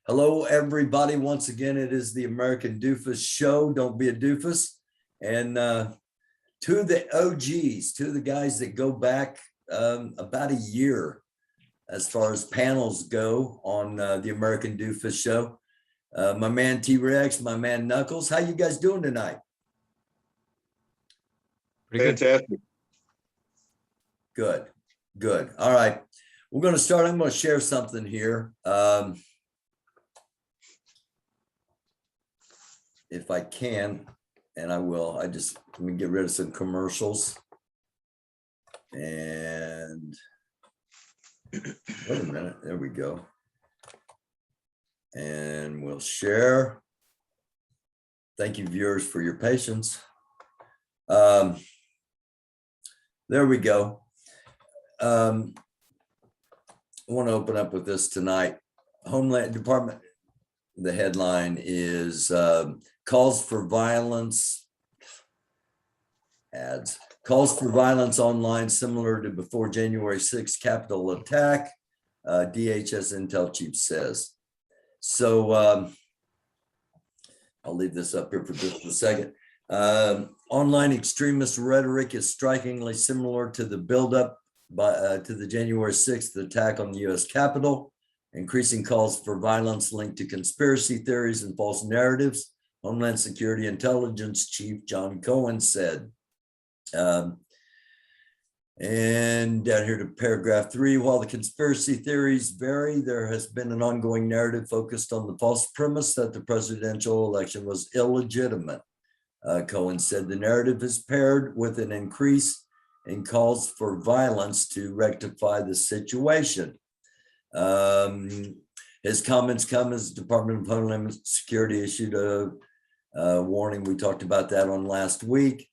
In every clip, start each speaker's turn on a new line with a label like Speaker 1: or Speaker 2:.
Speaker 1: Hello, everybody. Once again, it is the American Dufus Show. Don't be a doofus. And to the OGs, to the guys that go back about a year as far as panels go on the American Dufus Show. My man TWrecks, my man Knucklez. How you guys doing tonight?
Speaker 2: Pretty fantastic.
Speaker 1: Good, good. All right. We're going to start. I'm going to share something here. If I can, and I will, let me get rid of some commercials. And wait a minute, there we go. And we'll share. Thank you, viewers, for your patience. There we go. I want to open up with this tonight. Homeland Department, the headline is calls for violence, calls for violence online similar to before January 6th Capitol attack, DHS Intel chief says. So I'll leave this up here for just a second. Online extremist rhetoric is strikingly similar to the buildup to the January 6th attack on the US Capitol. Increasing calls for violence linked to conspiracy theories and false narratives, Homeland Security Intelligence Chief John Cohen said. And down here to paragraph 3, while the conspiracy theories vary, there has been an ongoing narrative focused on the false premise that the presidential election was illegitimate. Cohen said the narrative is paired with an increase in calls for violence to rectify the situation. His comments come as the Department of Homeland Security issued a warning. We talked about that on last week.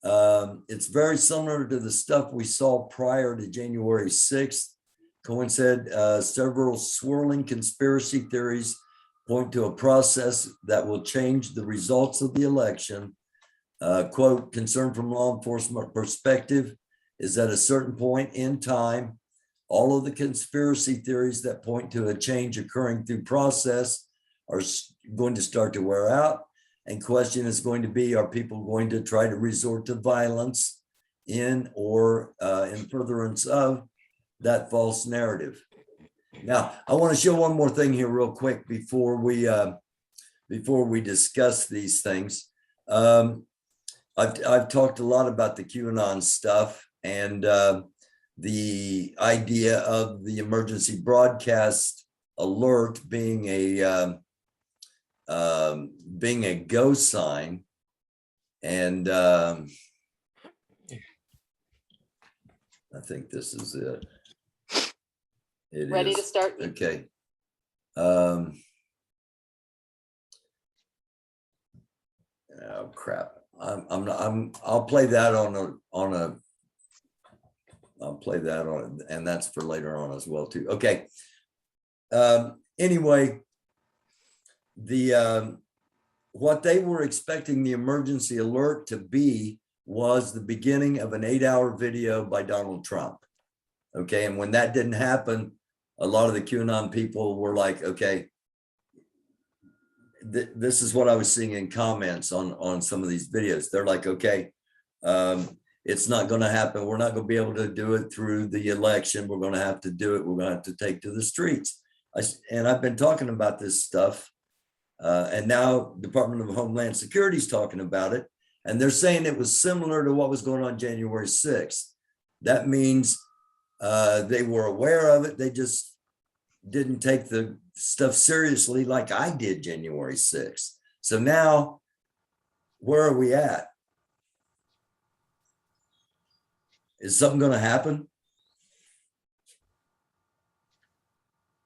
Speaker 1: It's very similar to the stuff we saw prior to January 6th. Cohen said several swirling conspiracy theories point to a process that will change the results of the election. Quote, concern from law enforcement perspective is at a certain point in time, all of the conspiracy theories that point to a change occurring through process are going to start to wear out. And question is going to be, are people going to try to resort to violence in or in furtherance of that false narrative? Now, I want to show one more thing here real quick before we discuss these things. I've talked a lot about the QAnon stuff and the idea of the emergency broadcast alert being a go sign, and I think this is it.
Speaker 3: Ready to start?
Speaker 1: Okay. Oh crap! I'll play that I'll play that on, and that's for later on as well too. Okay. Anyway, what they were expecting the emergency alert to be was the beginning of an 8-hour video by Donald Trump. Okay, and when that didn't happen, a lot of the QAnon people were like, okay, this is what I was seeing in comments on some of these videos. They're like, okay, it's not going to happen. We're not going to be able to do it through the election. We're going to have to do it. We're going to have to take to the streets. And I've been talking about this stuff. And now Department of Homeland Security is talking about it. And they're saying it was similar to what was going on January 6th. That means they were aware of it. They just didn't take the stuff seriously like I did January 6th. So now, where are we at? Is something going to happen?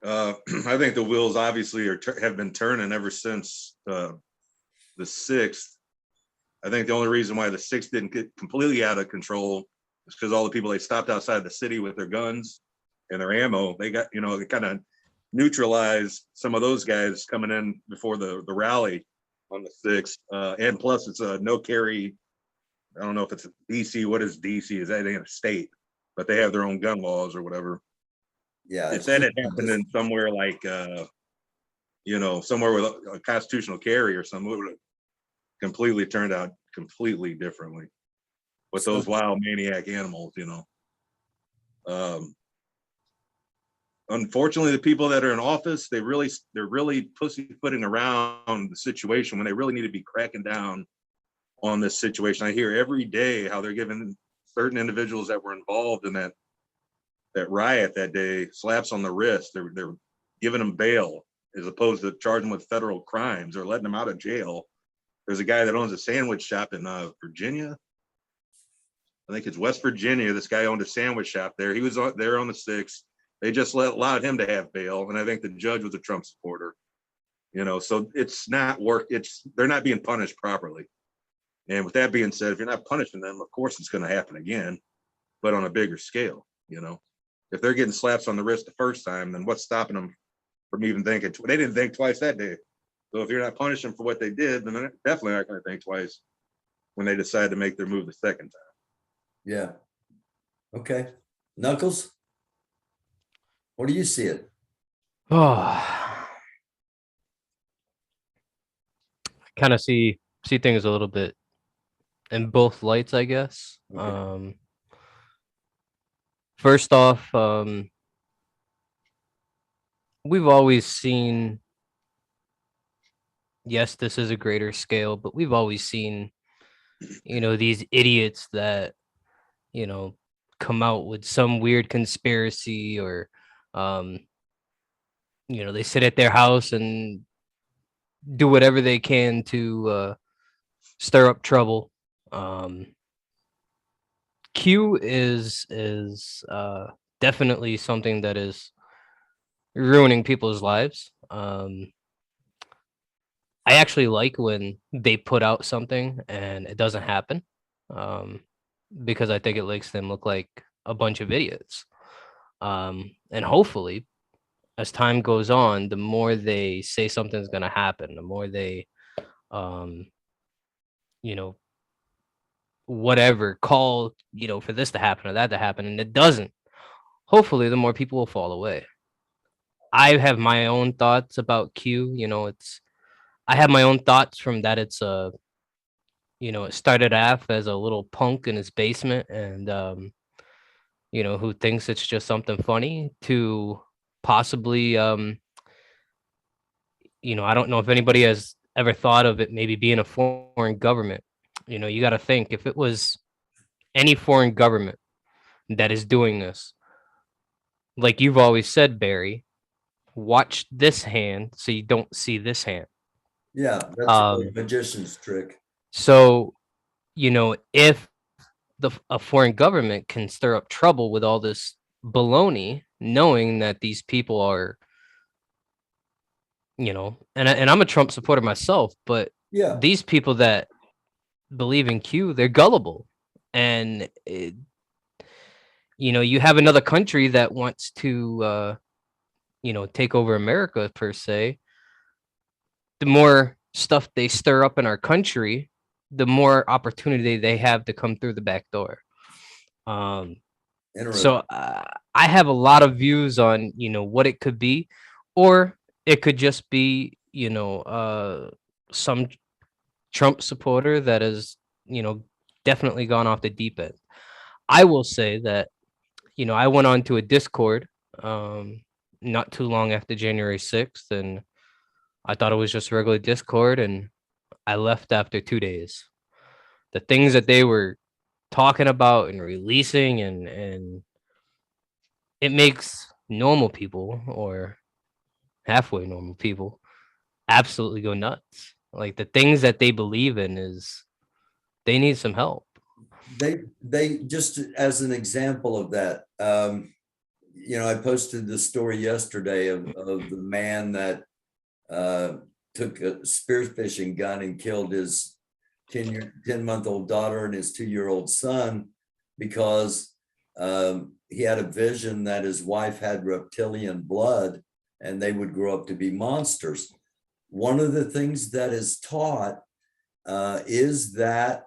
Speaker 2: I think the wheels obviously have been turning ever since the 6th. I think the only reason why the 6th didn't get completely out of control is because all the people they stopped outside the city with their guns and their ammo, they got, they kind of neutralized some of those guys coming in before the rally on the 6th. And plus it's a no carry. I don't know if it's DC. What is DC? Is that in a state? But they have their own gun laws or whatever.
Speaker 1: Yeah.
Speaker 2: If that had happened in somewhere like somewhere with a constitutional carry or something, it would have completely turned out completely differently with those wild maniac animals, Unfortunately, the people that are in office, they're really pussyfooting around the situation when they really need to be cracking down on this situation. I hear every day how they're giving certain individuals that were involved in that riot that day slaps on the wrist. They're giving them bail as opposed to charging them with federal crimes or letting them out of jail. There's a guy that owns a sandwich shop in Virginia. I think it's West Virginia. This guy owned a sandwich shop there. He was there on the 6th. They just allowed him to have bail, and I think the judge was a Trump supporter. So it's not they're not being punished properly. And with that being said, if you're not punishing them, of course it's going to happen again, but on a bigger scale. If they're getting slaps on the wrist the first time, then what's stopping them from even thinking? They didn't think twice that day. So if you're not punishing them for what they did, then they're definitely not going to think twice when they decide to make their move the second time.
Speaker 1: Yeah. Okay. Knucklez, what do you see it?
Speaker 3: Oh, kind of see things a little bit in both lights, I guess.
Speaker 1: Okay.
Speaker 3: First off, we've always seen, yes, this is a greater scale, but we've always seen, these idiots that, come out with some weird conspiracy or, they sit at their house and do whatever they can to stir up trouble. Q is definitely something that is ruining people's lives. I actually like when they put out something and it doesn't happen, because I think it makes them look like a bunch of idiots. And hopefully, as time goes on, the more they say something's going to happen, the more they, whatever, call, for this to happen or that to happen, and it doesn't. Hopefully, the more people will fall away. I have my own thoughts about Q. I have my own thoughts from that. It's it started off as a little punk in his basement, and who thinks it's just something funny, to possibly I don't know if anybody has ever thought of it maybe being a foreign government. You got to think, if it was any foreign government that is doing this, like you've always said, Barry, watch this hand so you don't see this hand.
Speaker 1: Yeah, that's a magician's trick.
Speaker 3: So, if a foreign government can stir up trouble with all this baloney, knowing that these people are, and I'm a Trump supporter myself, but
Speaker 1: Yeah,
Speaker 3: these people that believe in Q, they're gullible. And, you have another country that wants to, take over America, per se. The more stuff they stir up in our country, the more opportunity they have to come through the back door. So I have a lot of views on, what it could be, or it could just be, some Trump supporter that has, definitely gone off the deep end. I will say that, I went on to a Discord not too long after January 6th, and I thought it was just regular Discord, and I left after 2 days. The things that they were talking about and releasing, and it makes normal people, or halfway normal people, absolutely go nuts. Like, the things that they believe in they need some help.
Speaker 1: They just, as an example of that, I posted the story yesterday of the man that took a spearfishing gun and killed his 10-month-old daughter and his 2-year-old son because he had a vision that his wife had reptilian blood and they would grow up to be monsters. One of the things that is taught is that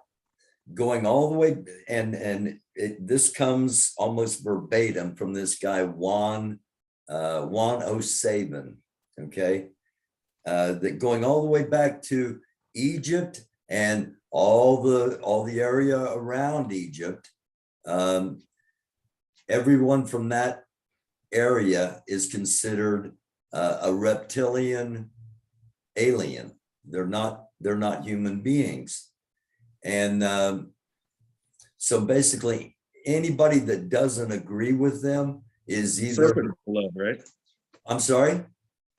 Speaker 1: going all the way, this comes almost verbatim from this guy, Juan O'Savin, okay? that going all the way back to Egypt and all the area around Egypt. Everyone from that area is considered a reptilian alien. They're not human beings. And so basically anybody that doesn't agree with them is either
Speaker 2: Serpent blood, right?
Speaker 1: I'm sorry?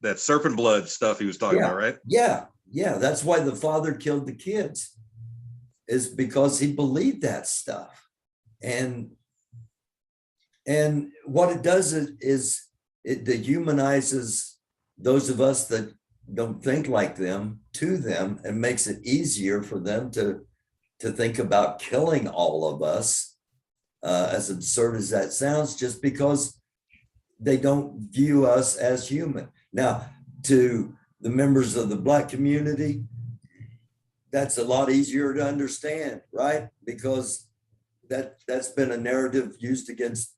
Speaker 2: That serpent blood stuff he was talking about, right?
Speaker 1: Yeah. That's why the father killed the kids, is because he believed that stuff. And what it does is it dehumanizes those of us that don't think like them to them, and makes it easier for them to think about killing all of us, as absurd as that sounds, just because they don't view us as human. Now, to the members of the Black community, that's a lot easier to understand, right? Because that's been a narrative used against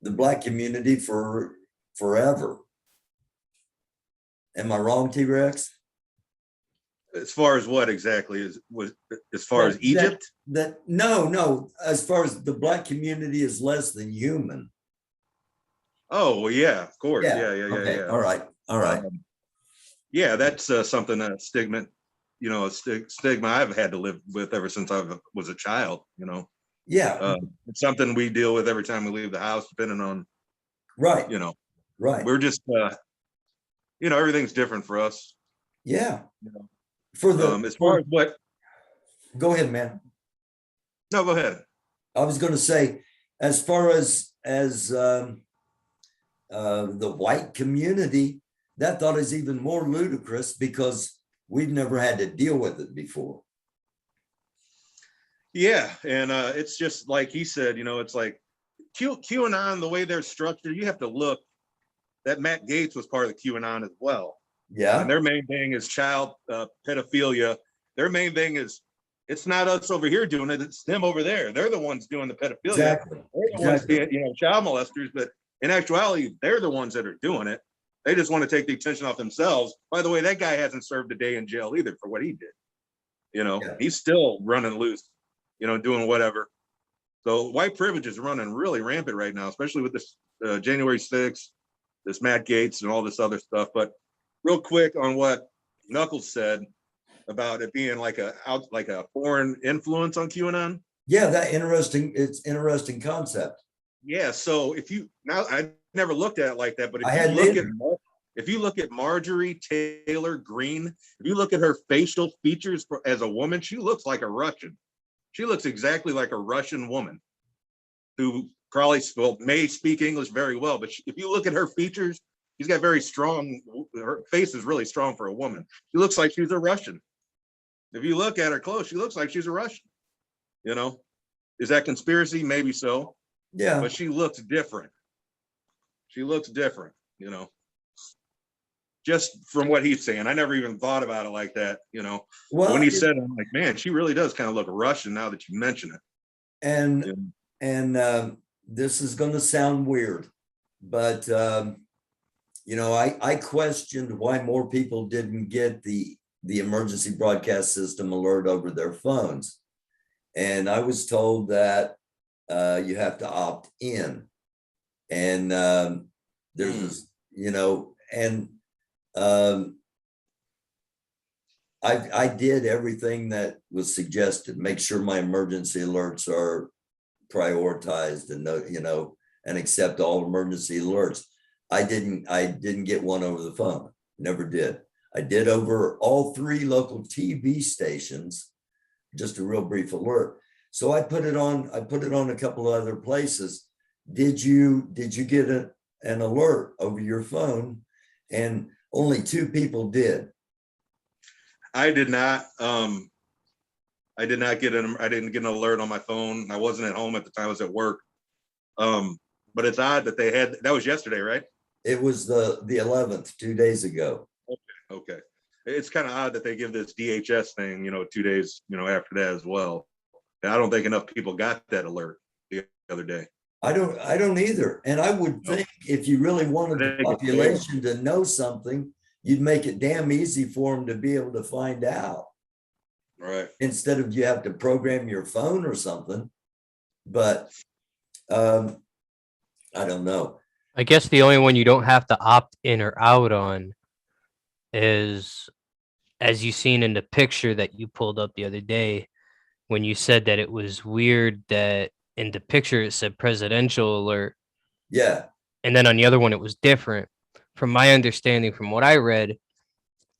Speaker 1: the Black community for forever. Am I wrong, TWrecks?
Speaker 2: As far as what exactly as far as Egypt?
Speaker 1: No, as far as the Black community is less than human.
Speaker 2: Oh, well, yeah, of course. Yeah.
Speaker 1: Okay. All right.
Speaker 2: Yeah, that's something, a stigma, a stigma I've had to live with ever since I was a child,
Speaker 1: Yeah.
Speaker 2: It's something we deal with every time we leave the house, depending on,
Speaker 1: Right. Right.
Speaker 2: We're just, everything's different for us.
Speaker 1: Yeah.
Speaker 2: As far as what,
Speaker 1: go ahead, man.
Speaker 2: no, go ahead.
Speaker 1: I was going to say, as far as the white community, that thought is even more ludicrous because we've never had to deal with it before.
Speaker 2: Yeah, and it's just like he said, it's like QAnon, the way they're structured, you have to look that Matt Gaetz was part of the QAnon as well.
Speaker 1: Yeah.
Speaker 2: And their main thing is child pedophilia. Their main thing is, it's not us over here doing it, it's them over there. They're the ones doing the pedophilia.
Speaker 1: Exactly.
Speaker 2: They're the ones being, child molesters, but in actuality, they're the ones that are doing it. They just want to take the attention off themselves. By the way, that guy hasn't served a day in jail either for what he did. He's still running loose, doing whatever. So white privilege is running really rampant right now, especially with this January 6th, this Matt Gaetz and all this other stuff. But real quick on what Knucklez said about it being like a foreign influence on QAnon.
Speaker 1: Yeah, it's interesting concept.
Speaker 2: Yeah, so I never looked at it like that, but if you look at Marjorie Taylor Greene, if you look at her facial features as a woman, she looks like a Russian. She looks exactly like a Russian woman who probably may speak English very well, but if you look at her features, she's got very strong, her face is really strong for a woman. She looks like she's a Russian. If you look at her close, she looks like she's a Russian. Is that conspiracy? Maybe so.
Speaker 1: Yeah.
Speaker 2: But she looks different. Just from what he's saying. I never even thought about it like that,
Speaker 1: Well,
Speaker 2: when he said it, I'm like, man, she really does kind of look Russian now that you mention it.
Speaker 1: And this is going to sound weird, but I questioned why more people didn't get the emergency broadcast system alert over their phones. And I was told that you have to opt in. And there's this, I did everything that was suggested, make sure my emergency alerts are prioritized and and accept all emergency alerts. I didn't get one over the phone, never did. I did over all 3 local TV stations, just a real brief alert. So I put it on a couple of other places. Did you get an alert over your phone? And only 2 people did.
Speaker 2: I did not. I didn't get an alert on my phone. I wasn't at home at the time. I was at work. But it's odd that they had, that was yesterday, right?
Speaker 1: It was the 11th, 2 days ago.
Speaker 2: Okay. It's kind of odd that they give this DHS thing, 2 days, after that as well. And I don't think enough people got that alert the other day.
Speaker 1: I don't either. And I would think if you really wanted the population to know something, you'd make it damn easy for them to be able to find out
Speaker 2: Right.
Speaker 1: instead of you have to program your phone or something. But I don't know.
Speaker 3: I guess the only one you don't have to opt in or out on is, as you seen in the picture that you pulled up the other day, when you said that it was weird that in the picture it said presidential alert,
Speaker 1: Yeah.
Speaker 3: and then on the other one it was different. From my understanding, from what I read,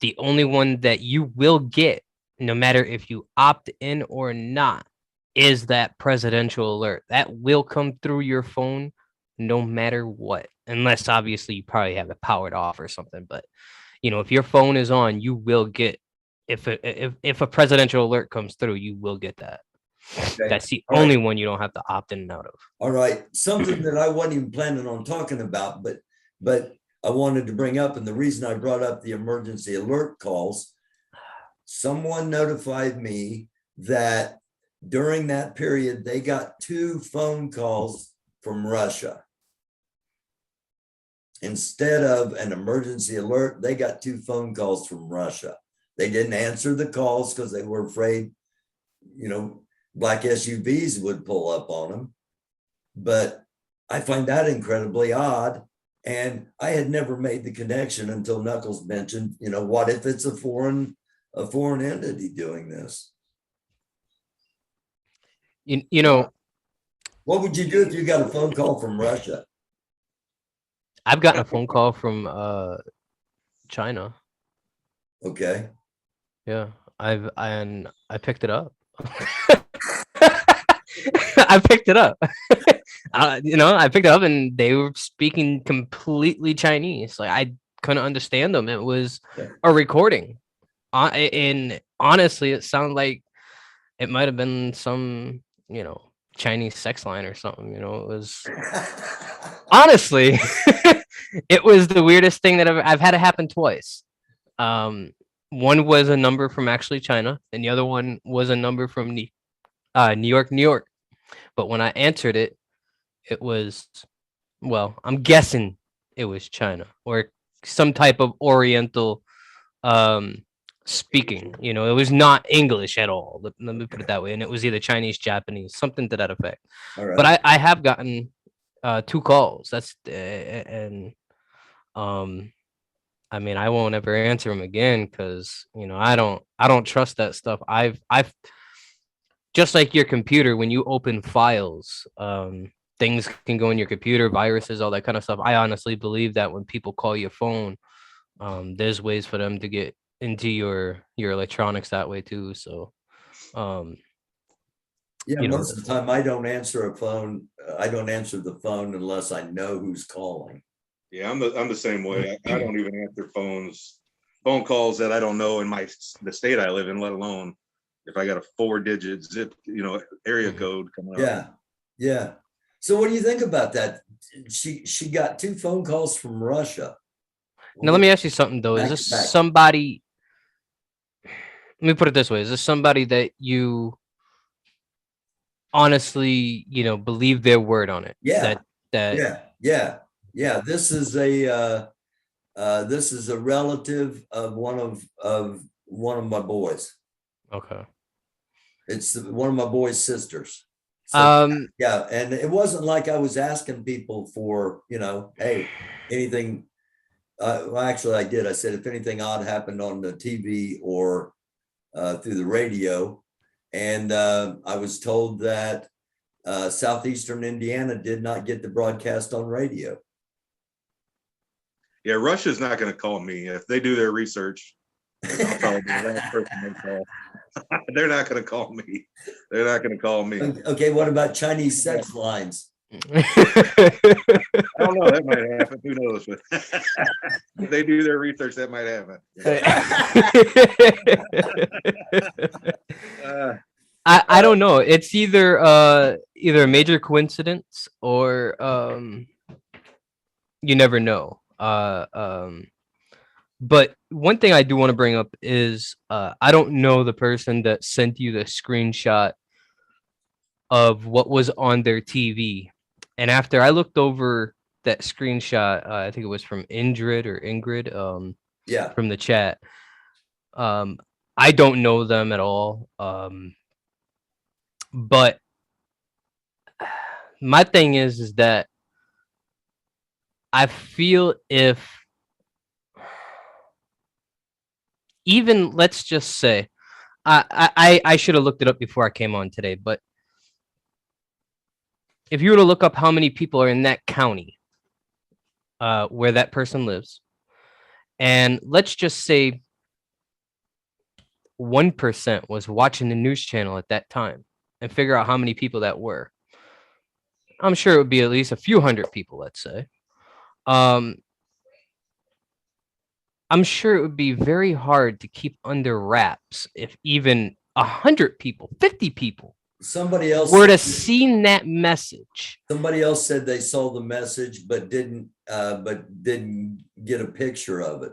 Speaker 3: the only one that you will get, no matter if you opt in or not, is that presidential alert. That will come through your phone no matter what, unless obviously you probably have it powered off or something. But you know, if your phone is on, you will get, if a presidential alert comes through, you will get that.
Speaker 1: Okay.
Speaker 3: That's the
Speaker 1: All right.
Speaker 3: only one you don't have to opt in and out of.
Speaker 1: All right. Something that I wasn't even planning on talking about, but I wanted to bring up, and the reason I brought up the emergency alert calls, someone notified me that during that period, they got 2 phone calls from Russia. Instead of an emergency alert, they got 2 phone calls from Russia. They didn't answer the calls because they were afraid, you know, black SUVs would pull up on them. But I find that incredibly odd. And I had never made the connection until Knucklez mentioned, you know, what if it's a foreign entity doing this?
Speaker 3: You know,
Speaker 1: What would you do if you got a phone call from Russia?
Speaker 3: I've gotten a phone call from China.
Speaker 1: Okay.
Speaker 3: Yeah, I picked it up. I picked it up. You know, I picked it up and they were speaking completely Chinese. Like I couldn't understand them. It was a recording. And honestly, it sounded like it might have been some, you know, Chinese sex line or something. You know, it was honestly, it was the weirdest thing that I've had it happen twice. One was a number from actually China, and the other one was a number from New York, New York. But when I answered it, it was, well, I'm guessing it was China or some type of Oriental speaking. You know, it was not English at all. Let me put it that way. And it was either Chinese, Japanese, something to that effect.
Speaker 1: All right.
Speaker 3: But I have gotten 2 calls. That's and I mean, I won't ever answer them again because, you know, I don't trust that stuff. I've just like your computer, when you open files, things can go in your computer, viruses, all that kind of stuff. I honestly believe that when people call your phone, there's ways for them to get into your electronics that way too. So,
Speaker 1: Yeah,
Speaker 3: you know,
Speaker 1: most of the time I don't answer a phone. I don't answer the phone unless I know who's calling.
Speaker 2: Yeah, I'm the same way. I don't even answer phone calls that I don't know in the state I live in, let alone if I got a 4-digit zip, you know, area code coming up.
Speaker 1: Yeah, yeah. So what do you think about that? She got 2 phone calls from Russia.
Speaker 3: now let me ask you something though. Is
Speaker 1: Back
Speaker 3: this
Speaker 1: to back.
Speaker 3: somebody? Let me put it this way: is this somebody that you honestly, you know, believe their word on it?
Speaker 1: Yeah.
Speaker 3: That
Speaker 1: Yeah. This is a relative of one of my boys.
Speaker 3: okay.
Speaker 1: It's one of my boy's sisters. So, yeah, and it wasn't like I was asking people for, you know, hey, anything. Well, actually, I did. I said if anything odd happened on the TV or through the radio, and I was told that southeastern Indiana did not get the broadcast on radio.
Speaker 2: Yeah, Russia's not going to call me if they do their research. I'll probably be the last person they call. They're not going to call me. They're not going to call me.
Speaker 1: Okay, what about Chinese sex lines?
Speaker 2: I don't know. That might happen. Who knows? But if they do their research, that might happen.
Speaker 3: I don't know. It's either a major coincidence or you never know. But one thing I do want to bring up is I don't know the person that sent you the screenshot of what was on their TV. And after I looked over that screenshot, I think it was from Ingrid.
Speaker 1: Yeah.
Speaker 3: from the chat. I don't know them at all. But my thing is that I feel if even, let's just say, I should have looked it up before I came on today, but if you were to look up how many people are in that county where that person lives, and let's just say 1% was watching the news channel at that time, and figure out how many people that were, I'm sure it would be at least a few hundred people, let's say. I'm sure it would be very hard to keep under wraps if even 100 people, 50 people
Speaker 1: Somebody else
Speaker 3: were to seen that message.
Speaker 1: Somebody else said they saw the message, but didn't get a picture of it.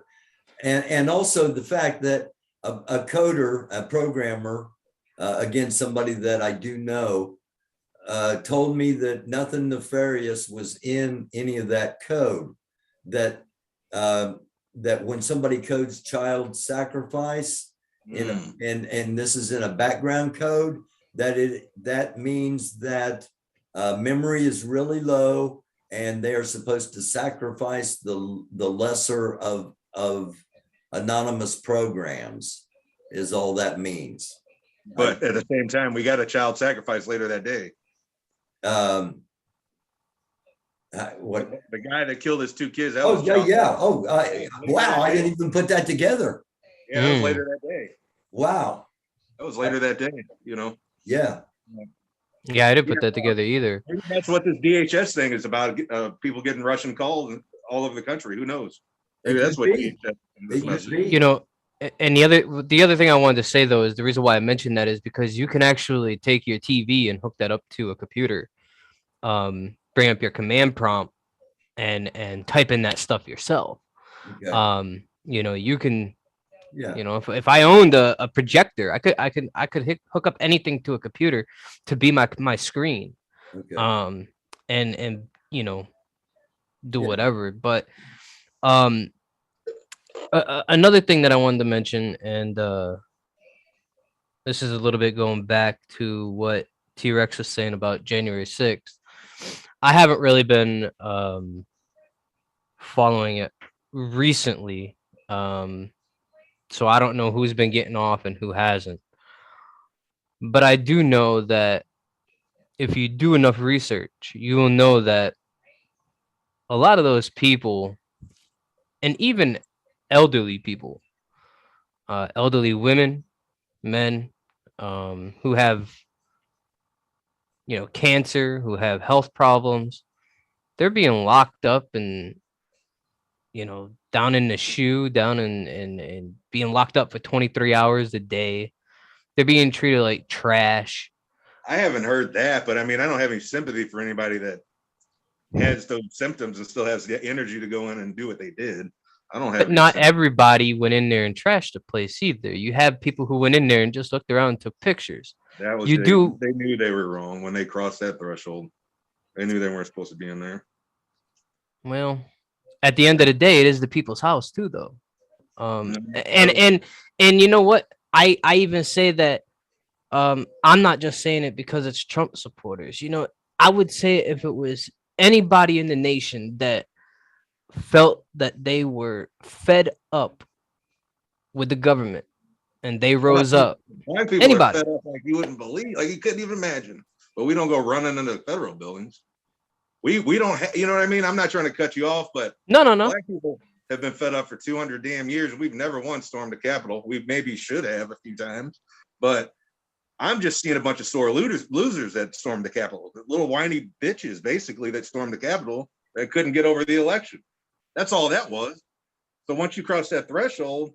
Speaker 1: And also the fact that a coder, a programmer, again, somebody that I do know, told me that nothing nefarious was in any of that code, that that when somebody codes child sacrifice and this is in a background code, that means that memory is really low and they are supposed to sacrifice the lesser of anonymous programs, is all that means.
Speaker 2: But at the same time, we got a child sacrifice later that day.
Speaker 1: What?
Speaker 2: The guy that killed his 2 kids.
Speaker 1: Oh, yeah. Oh, wow. I didn't even put that together.
Speaker 2: Yeah, that was later that day.
Speaker 1: Wow.
Speaker 2: That was later that day, you know?
Speaker 1: Yeah.
Speaker 3: Yeah, I didn't put that together either.
Speaker 2: Maybe that's what this DHS thing is about, people getting Russian calls all over the country. Who knows? Maybe that's what DHS is.
Speaker 3: You know, and the other thing I wanted to say, though, is the reason why I mentioned that is because you can actually take your TV and hook that up to a computer, bring up your command prompt and type in that stuff yourself. Okay. You know, you can, you know, if I owned a projector, I could hook up anything to a computer to be my screen. Okay. And you know, do whatever. But another thing that I wanted to mention, and this is a little bit going back to what TWrecks was saying about January 6th. I haven't really been following it recently, so I don't know who's been getting off and who hasn't. But I do know that if you do enough research, you will know that a lot of those people, and even elderly people, elderly women, men, who have, you know, cancer, who have health problems, they're being locked up and, you know, down in the shoe, down and being locked up for 23 hours a day. They're being treated like trash.
Speaker 2: I haven't heard that, but I mean, I don't have any sympathy for anybody that has those symptoms and still has the energy to go in and do what they did. I don't have.
Speaker 3: But not everybody went in there and trashed the place either. You have people who went in there and just looked around and took pictures.
Speaker 2: That was they knew they were wrong when they crossed that threshold. They knew they weren't supposed to be in there.
Speaker 3: Well, at the end of the day, it is the people's house too, though. And you know what? I even say that I'm not just saying it because it's Trump supporters. You know, I would say if it was anybody in the nation that felt that they were fed up with the government and they rose up. Anybody,
Speaker 2: fed up like you wouldn't believe, like you couldn't even imagine. But we don't go running into federal buildings. We don't, you know what I mean? I'm not trying to cut you off, but
Speaker 3: no.
Speaker 2: Black people have been fed up for 200 damn years. We've never once stormed the Capitol. We maybe should have a few times, but I'm just seeing a bunch of sore losers that stormed the Capitol. Little whiny bitches, basically, that stormed the Capitol that couldn't get over the election. That's all that was. So once you cross that threshold,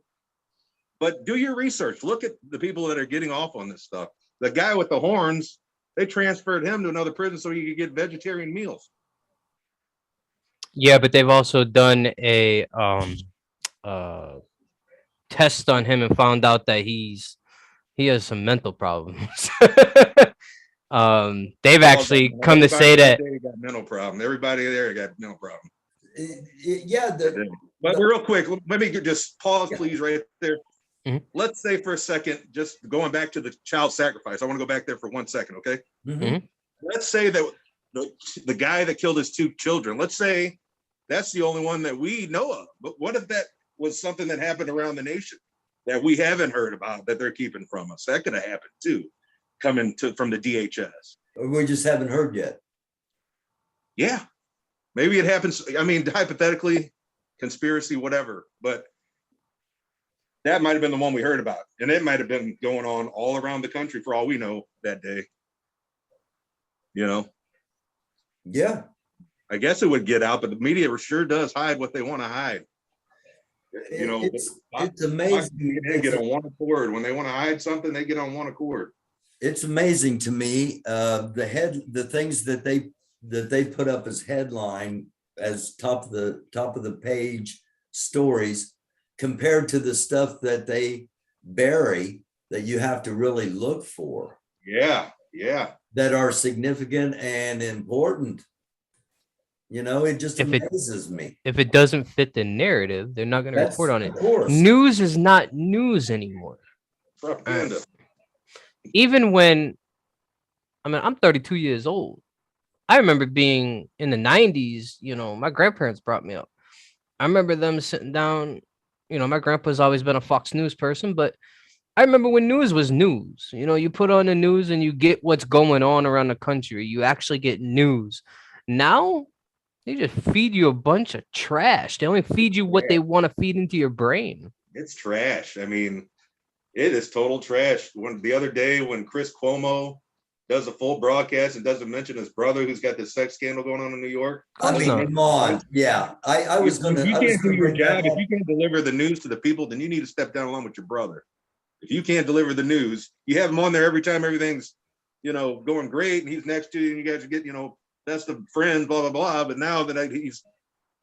Speaker 2: but do your research. Look at the people that are getting off on this stuff. The guy with the horns, they transferred him to another prison so he could get vegetarian meals.
Speaker 3: Yeah, but they've also done a test on him and found out that he has some mental problems. They've actually come to say that
Speaker 2: got mental problem. Everybody there got mental problem.
Speaker 1: Yeah,
Speaker 2: But real quick, let me just pause,
Speaker 1: Yeah.
Speaker 2: please, right there.
Speaker 3: Mhm.
Speaker 2: Let's say for a second, just going back to the child sacrifice. I want to go back there for 1 second, okay?
Speaker 1: Mhm.
Speaker 2: Let's say that the guy that killed his 2 children, let's say that's the only one that we know of. But what if that was something that happened around the nation that we haven't heard about, that they're keeping from us? That could have happened too, from the DHS.
Speaker 1: We just haven't heard yet.
Speaker 2: Yeah, maybe it happens. I mean, hypothetically, conspiracy, whatever, but that might have been the one we heard about. And it might have been going on all around the country for all we know that day. You know,
Speaker 1: Yeah.
Speaker 2: I guess it would get out, but the media sure does hide what they want to hide. You know,
Speaker 1: It's amazing.
Speaker 2: They get on one accord. When they want to hide something, they get on one accord.
Speaker 1: It's amazing to me, the things that they put up as headline, as top of the page stories, compared to the stuff that they bury that you have to really look for.
Speaker 2: Yeah.
Speaker 1: That are significant and important. You know, it just amazes me.
Speaker 3: If it doesn't fit the narrative, they're not going to report on it.
Speaker 1: Of course.
Speaker 3: News is not news anymore.
Speaker 2: Propaganda.
Speaker 3: Even when, I'm 32 years old. I remember being in the 90s, my grandparents brought me up. I remember them sitting down, my grandpa's always been a Fox News person, but I remember when news was news. You put on the news and you get what's going on around the country. You actually get news. Now, they just feed you a bunch of trash. They only feed you what they want to feed into your brain.
Speaker 2: It's trash. I mean, it is total trash. The other day when Chris Cuomo does a full broadcast and doesn't mention his brother who's got this sex scandal going on in New York.
Speaker 1: I mean, come on. Yeah. I was going to.
Speaker 2: You can't do your job. If you can't deliver the news to the people, then you need to step down along with your brother. If you can't deliver the news, you have him on there every time everything's, going great, and he's next to you, and you guys get, best of friends, blah, blah, blah. But now that he's,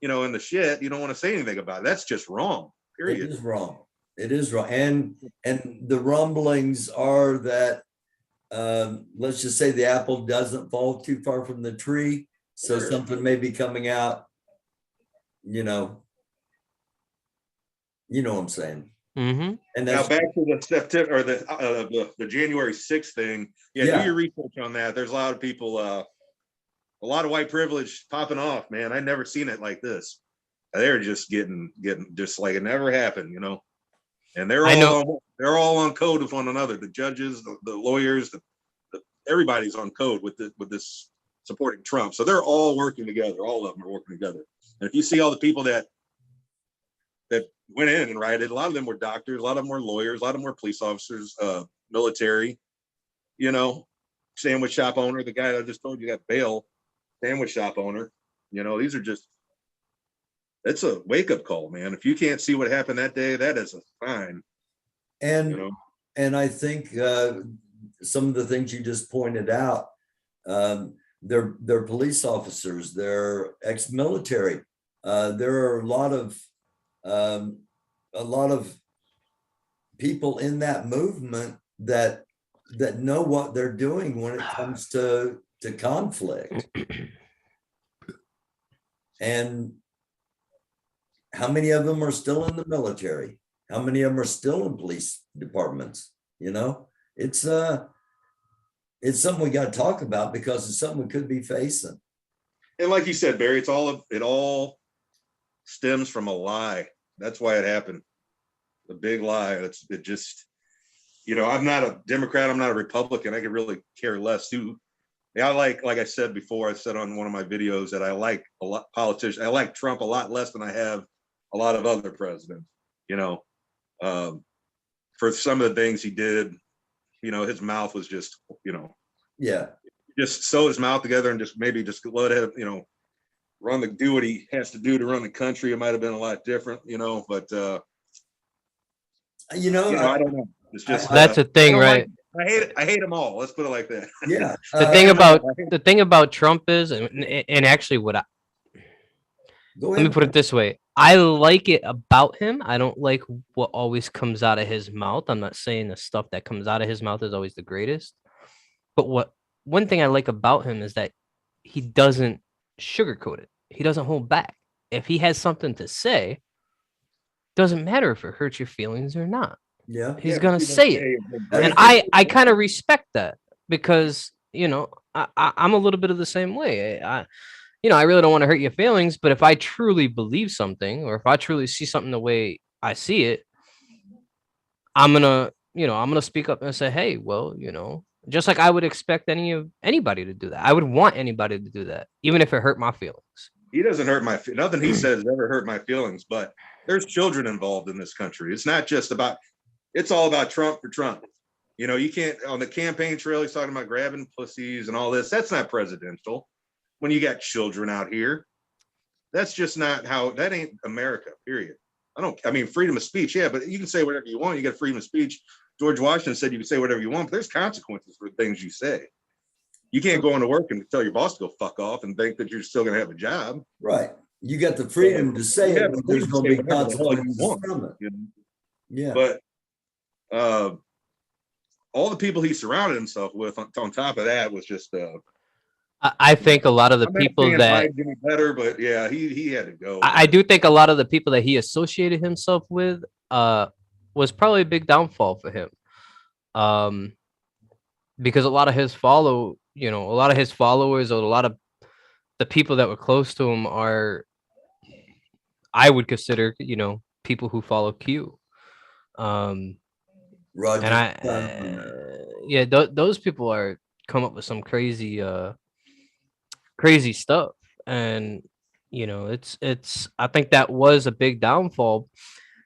Speaker 2: in the shit, you don't want to say anything about it. That's just wrong. Period.
Speaker 1: It is wrong. It is wrong. And the rumblings are that, let's just say the apple doesn't fall too far from the tree. So
Speaker 2: Sure.
Speaker 1: something may be coming out, you know what I'm saying?
Speaker 3: Mm-hmm.
Speaker 1: And
Speaker 2: Now
Speaker 1: that's
Speaker 2: back to the September or the January 6th thing. Yeah, do your research on that. There's a lot of people, a lot of white privilege popping off, man. I've never seen it like this. They're just getting just like it never happened, And they're all on code with one another. The judges, the lawyers, everybody's on code with this supporting Trump. So they're all working together. All of them are working together. And if you see all the people that went in and rioted, a lot of them were doctors, a lot of them were lawyers, a lot of them were police officers, military, sandwich shop owner, the guy that I just told you got bail, sandwich shop owner. These are just, it's a wake-up call, man. If you can't see what happened that day, that is a sign.
Speaker 1: and I think some of the things you just pointed out, they're police officers, they're ex-military. There are a lot of people in that movement that know what they're doing when it comes to conflict. And how many of them are still in the military? How many of them are still in police departments? It's something we got to talk about because it's something we could be facing.
Speaker 2: And like you said, Barry, it all stems from a lie. That's why it happened. The big lie. It just, I'm not a Democrat. I'm not a Republican. I could really care less. I like I said before, I said on one of my videos that I like a lot politicians. I like Trump a lot less than I have a lot of other presidents, for some of the things he did, his mouth was just, just sew his mouth together and just let it, do what he has to do to run the country. It might have been a lot different, but I don't know. It's just
Speaker 3: that's the thing, right?
Speaker 2: I hate them all. Let's put it like that.
Speaker 1: Yeah.
Speaker 3: The thing about Trump is, and actually let me put it this way. I like it about him. I don't like what always comes out of his mouth. I'm not saying the stuff that comes out of his mouth is always the greatest. But one thing I like about him is that he doesn't sugarcoat it. He doesn't hold back. If he has something to say, doesn't matter if it hurts your feelings or not.
Speaker 1: Yeah.
Speaker 3: He's
Speaker 2: Yeah,
Speaker 3: gonna
Speaker 2: but you don't
Speaker 3: say it.
Speaker 2: say
Speaker 3: And I kind of respect that because, I'm a little bit of the same way. I really don't want to hurt your feelings, but if I truly believe something, or if I truly see something the way I see it, I'm gonna speak up and say, hey, well, just like I would expect anybody to do that. I would want anybody to do that, even if it hurt my feelings.
Speaker 2: he doesn't hurt nothing he says ever hurt my feelings, but there's children involved in this country. It's not just about, it's all about Trump for Trump. You can't, on the campaign trail, he's talking about grabbing pussies and all this. That's not presidential. When you got children out here, that's just not how, that ain't America, period. I mean, freedom of speech, yeah, but you can say whatever you want. You got freedom of speech. George Washington said you can say whatever you want, but there's consequences for things you say. You can't go into work and tell your boss to go fuck off and think that you're still going to have a job.
Speaker 1: Right. You got the freedom to say it, but there's going to be consequences from it. Yeah.
Speaker 2: But all the people he surrounded himself with, on top of that, was just.
Speaker 3: I think a lot of the
Speaker 2: I'm not
Speaker 3: people
Speaker 2: saying
Speaker 3: that
Speaker 2: Biden did better, but yeah, he had to go.
Speaker 3: I do think a lot of the people that he associated himself with was probably a big downfall for him. Because a lot of his followers, or a lot of the people that were close to him I would consider, people who follow Q.
Speaker 1: Roger.
Speaker 3: And those people come up with some crazy stuff. And, I think that was a big downfall.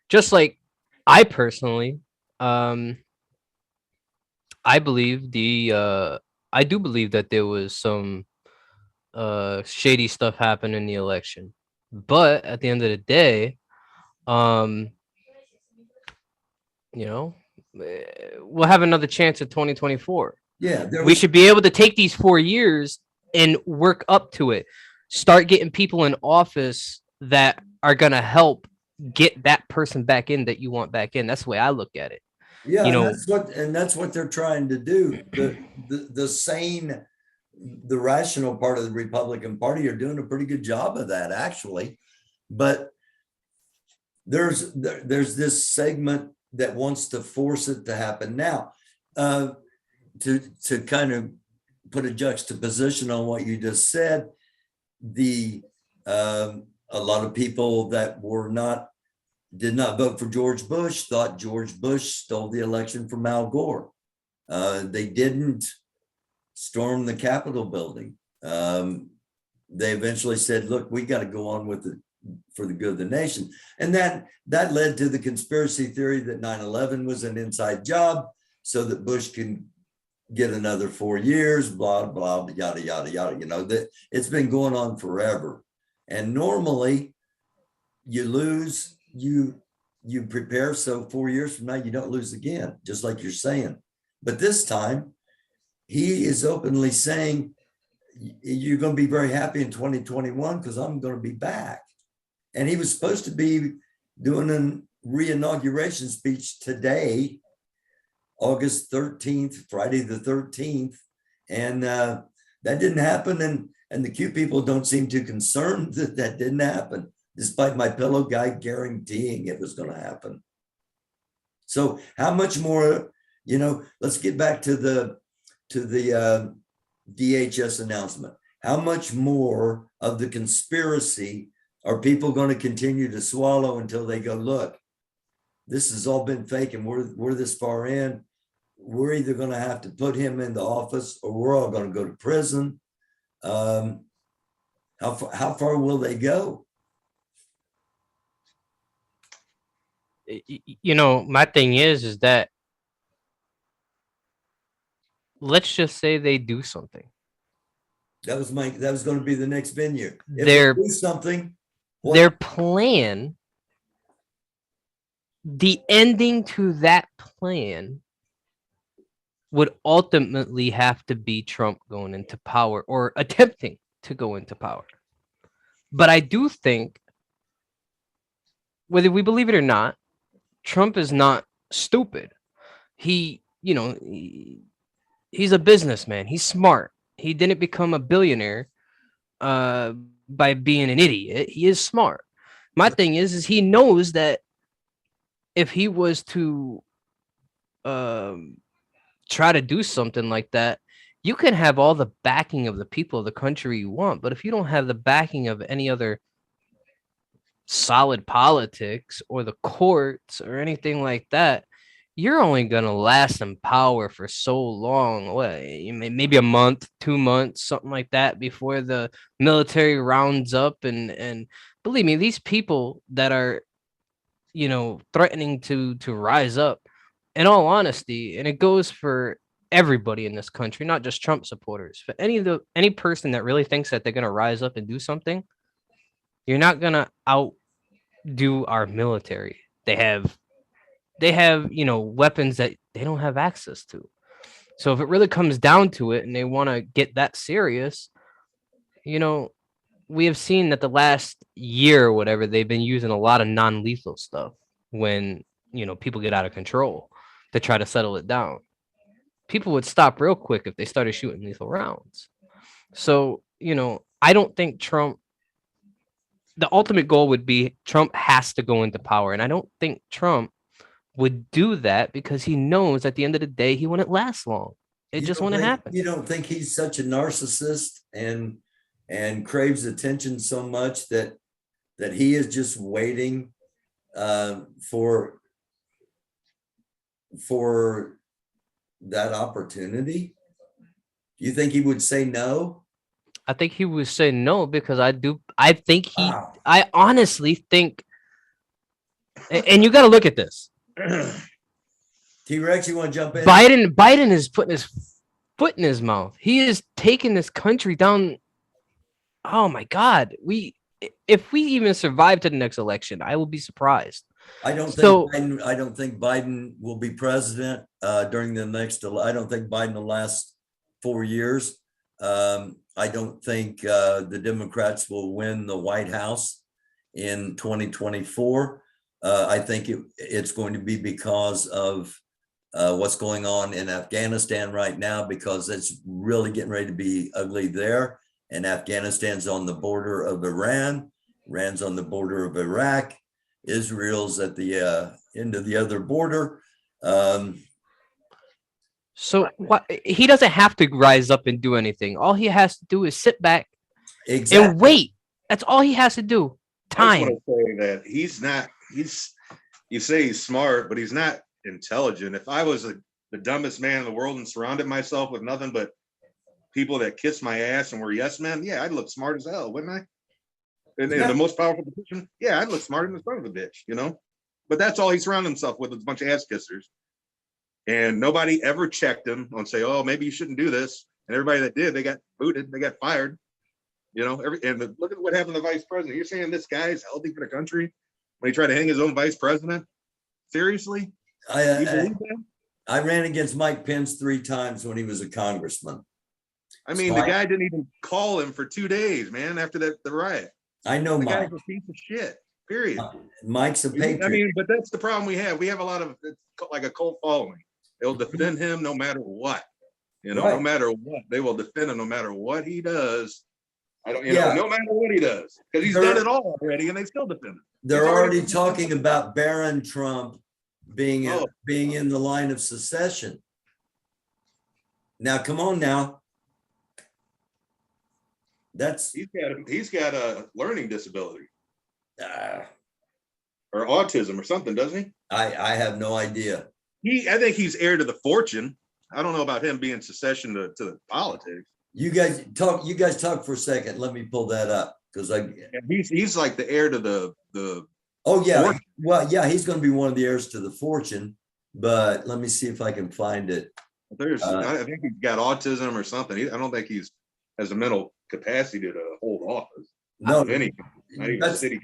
Speaker 3: Just like I personally, I do believe that there was some shady stuff happened in the election, but at the end of the day, we'll have another chance at 2024.
Speaker 1: Yeah,
Speaker 3: we should be able to take these 4 years and work up to it. Start getting people in office that are gonna help get that person back in that you want back in. That's the way I look at it.
Speaker 1: Yeah, that's what they're trying to do. The sane, the rational part of the Republican Party are doing a pretty good job of that, actually. But there's this segment that wants to force it to happen now. To kind of put a juxtaposition on what you just said, a lot of people that did not vote for George Bush thought George Bush stole the election from Al Gore. They didn't storm the Capitol building. They eventually said, look, we got to go on with it for the good of the nation. And that led to the conspiracy theory that 9/11 was an inside job so that Bush can get another 4 years, blah, blah, yada, yada, yada. That it's been going on forever. And normally you lose, you prepare so 4 years from now you don't lose again, just like you're saying. But this time he is openly saying you're going to be very happy in 2021 because I'm going to be back. And he was supposed to be doing a re-inauguration speech today, August 13th, Friday the 13th. And that didn't happen. And the Q people don't seem too concerned that didn't happen, despite my pillow guy guaranteeing it was going to happen. So how much more, let's get back to the DHS announcement. How much more of the conspiracy are people going to continue to swallow until they go, look, this has all been fake and we're this far in. We're either going to have to put him in the office or we're all going to go to prison. How far will they go?
Speaker 3: My thing is that let's just say they do something.
Speaker 1: That was going to be the next venue. If
Speaker 3: Their
Speaker 1: they do something,
Speaker 3: their plan, the ending to that plan would ultimately have to be Trump going into power or attempting to go into power. But I do think, whether we believe it or not, Trump is not stupid. He's a businessman. He's smart. He didn't become a billionaire by being an idiot. He is smart. My thing is he knows that if he was to try to do something like that, you can have all the backing of the people of the country you want, but if you don't have the backing of any other solid politics or the courts or anything like that, you're only going to last in power for so long. What, maybe a month, 2 months, something like that, before the military rounds up. And believe me, these people that are, threatening to rise up, in all honesty, and it goes for everybody in this country, not just Trump supporters, but any person that really thinks that they're going to rise up and do something, you're not going to outdo our military. They have weapons that they don't have access to. So if it really comes down to it and they want to get that serious, we have seen that the last year or whatever, they've been using a lot of non-lethal stuff when, people get out of control to try to settle it down. People would stop real quick if they started shooting lethal rounds. So, I don't think the ultimate goal would be Trump has to go into power. And I don't think Trump would do that because he knows at the end of the day, he wouldn't last long. It just wouldn't happen.
Speaker 1: You don't think he's such a narcissist and craves attention so much that he is just waiting for that opportunity? You think he would say no?
Speaker 3: I think he would say no because I think
Speaker 1: Wow.
Speaker 3: I honestly think, and you got to look at this.
Speaker 1: TWrecks, you want to jump in?
Speaker 3: Biden is putting his foot in his mouth. He is taking this country down. Oh my God. If we even survive to the next election, I will be surprised.
Speaker 1: I don't think Biden will be president during the next. I don't think Biden will last 4 years. I don't think the Democrats will win the White House in 2024. I think it's going to be because of what's going on in Afghanistan right now, because it's really getting ready to be ugly there. And Afghanistan's on the border of Iran. Iran's on the border of Iraq. Israel's at the end of the other border.
Speaker 3: So what? He doesn't have to rise up and do anything. All he has to do is sit back and wait. That's all he has to do. Time.
Speaker 2: I just want to say that he's not. You say he's smart, but he's not intelligent. If I was the dumbest man in the world and surrounded myself with nothing but people that kiss my ass and were yes men, yeah, I'd look smart as hell, wouldn't I? In the most powerful position, yeah, I'd look smarter than the son of a bitch, But that's all he surrounded himself with, is a bunch of ass kissers. And nobody ever checked him on say, oh, maybe you shouldn't do this. And everybody that did, they got booted, they got fired. Look at what happened to the vice president. You're saying this guy's healthy for the country when he tried to hang his own vice president? Seriously?
Speaker 1: I ran against Mike Pence 3 times when he was a congressman.
Speaker 2: I mean, the guy didn't even call him for 2 days, man, after the riot.
Speaker 1: I know
Speaker 2: the
Speaker 1: Mike.
Speaker 2: guy's a piece of shit, period.
Speaker 1: Mike's a patriot.
Speaker 2: I mean, but that's the problem we have. We have a lot of, it's like a cult following. They'll defend him no matter what.
Speaker 1: Right.
Speaker 2: No matter what. They will defend him no matter what he does. No matter what he does. Because he's done it all already and they still defend him.
Speaker 1: They're already talking about Barron Trump being in the line of secession. Now, come on now.
Speaker 2: He's got a learning disability. Or autism or something, doesn't he?
Speaker 1: I have no idea.
Speaker 2: I think he's heir to the fortune. I don't know about him being secession to the politics.
Speaker 1: You guys talk for a second. Let me pull that up because
Speaker 2: he's like the heir to the
Speaker 1: oh yeah.
Speaker 2: fortune.
Speaker 1: Well, yeah, he's going to be one of the heirs to the fortune, but let me see if I can find it.
Speaker 2: I think he's got autism or something. I don't think he's has a mental capacity to hold office.
Speaker 1: No,
Speaker 2: not even city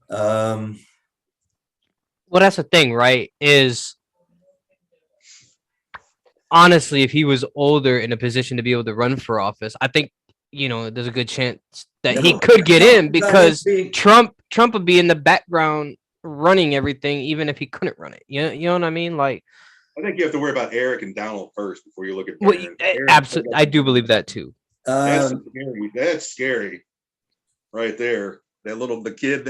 Speaker 2: council.
Speaker 3: Well, that's the thing, right? Is honestly, if he was older in a position to be able to run for office, I think there's a good chance that he could get in because Trump would be in the background running everything, even if he couldn't run it. You know what I mean? Like,
Speaker 2: I think you have to worry about Eric and Donald first before you look at.
Speaker 3: Absolutely, I do believe that too.
Speaker 2: That's scary, right there. The kid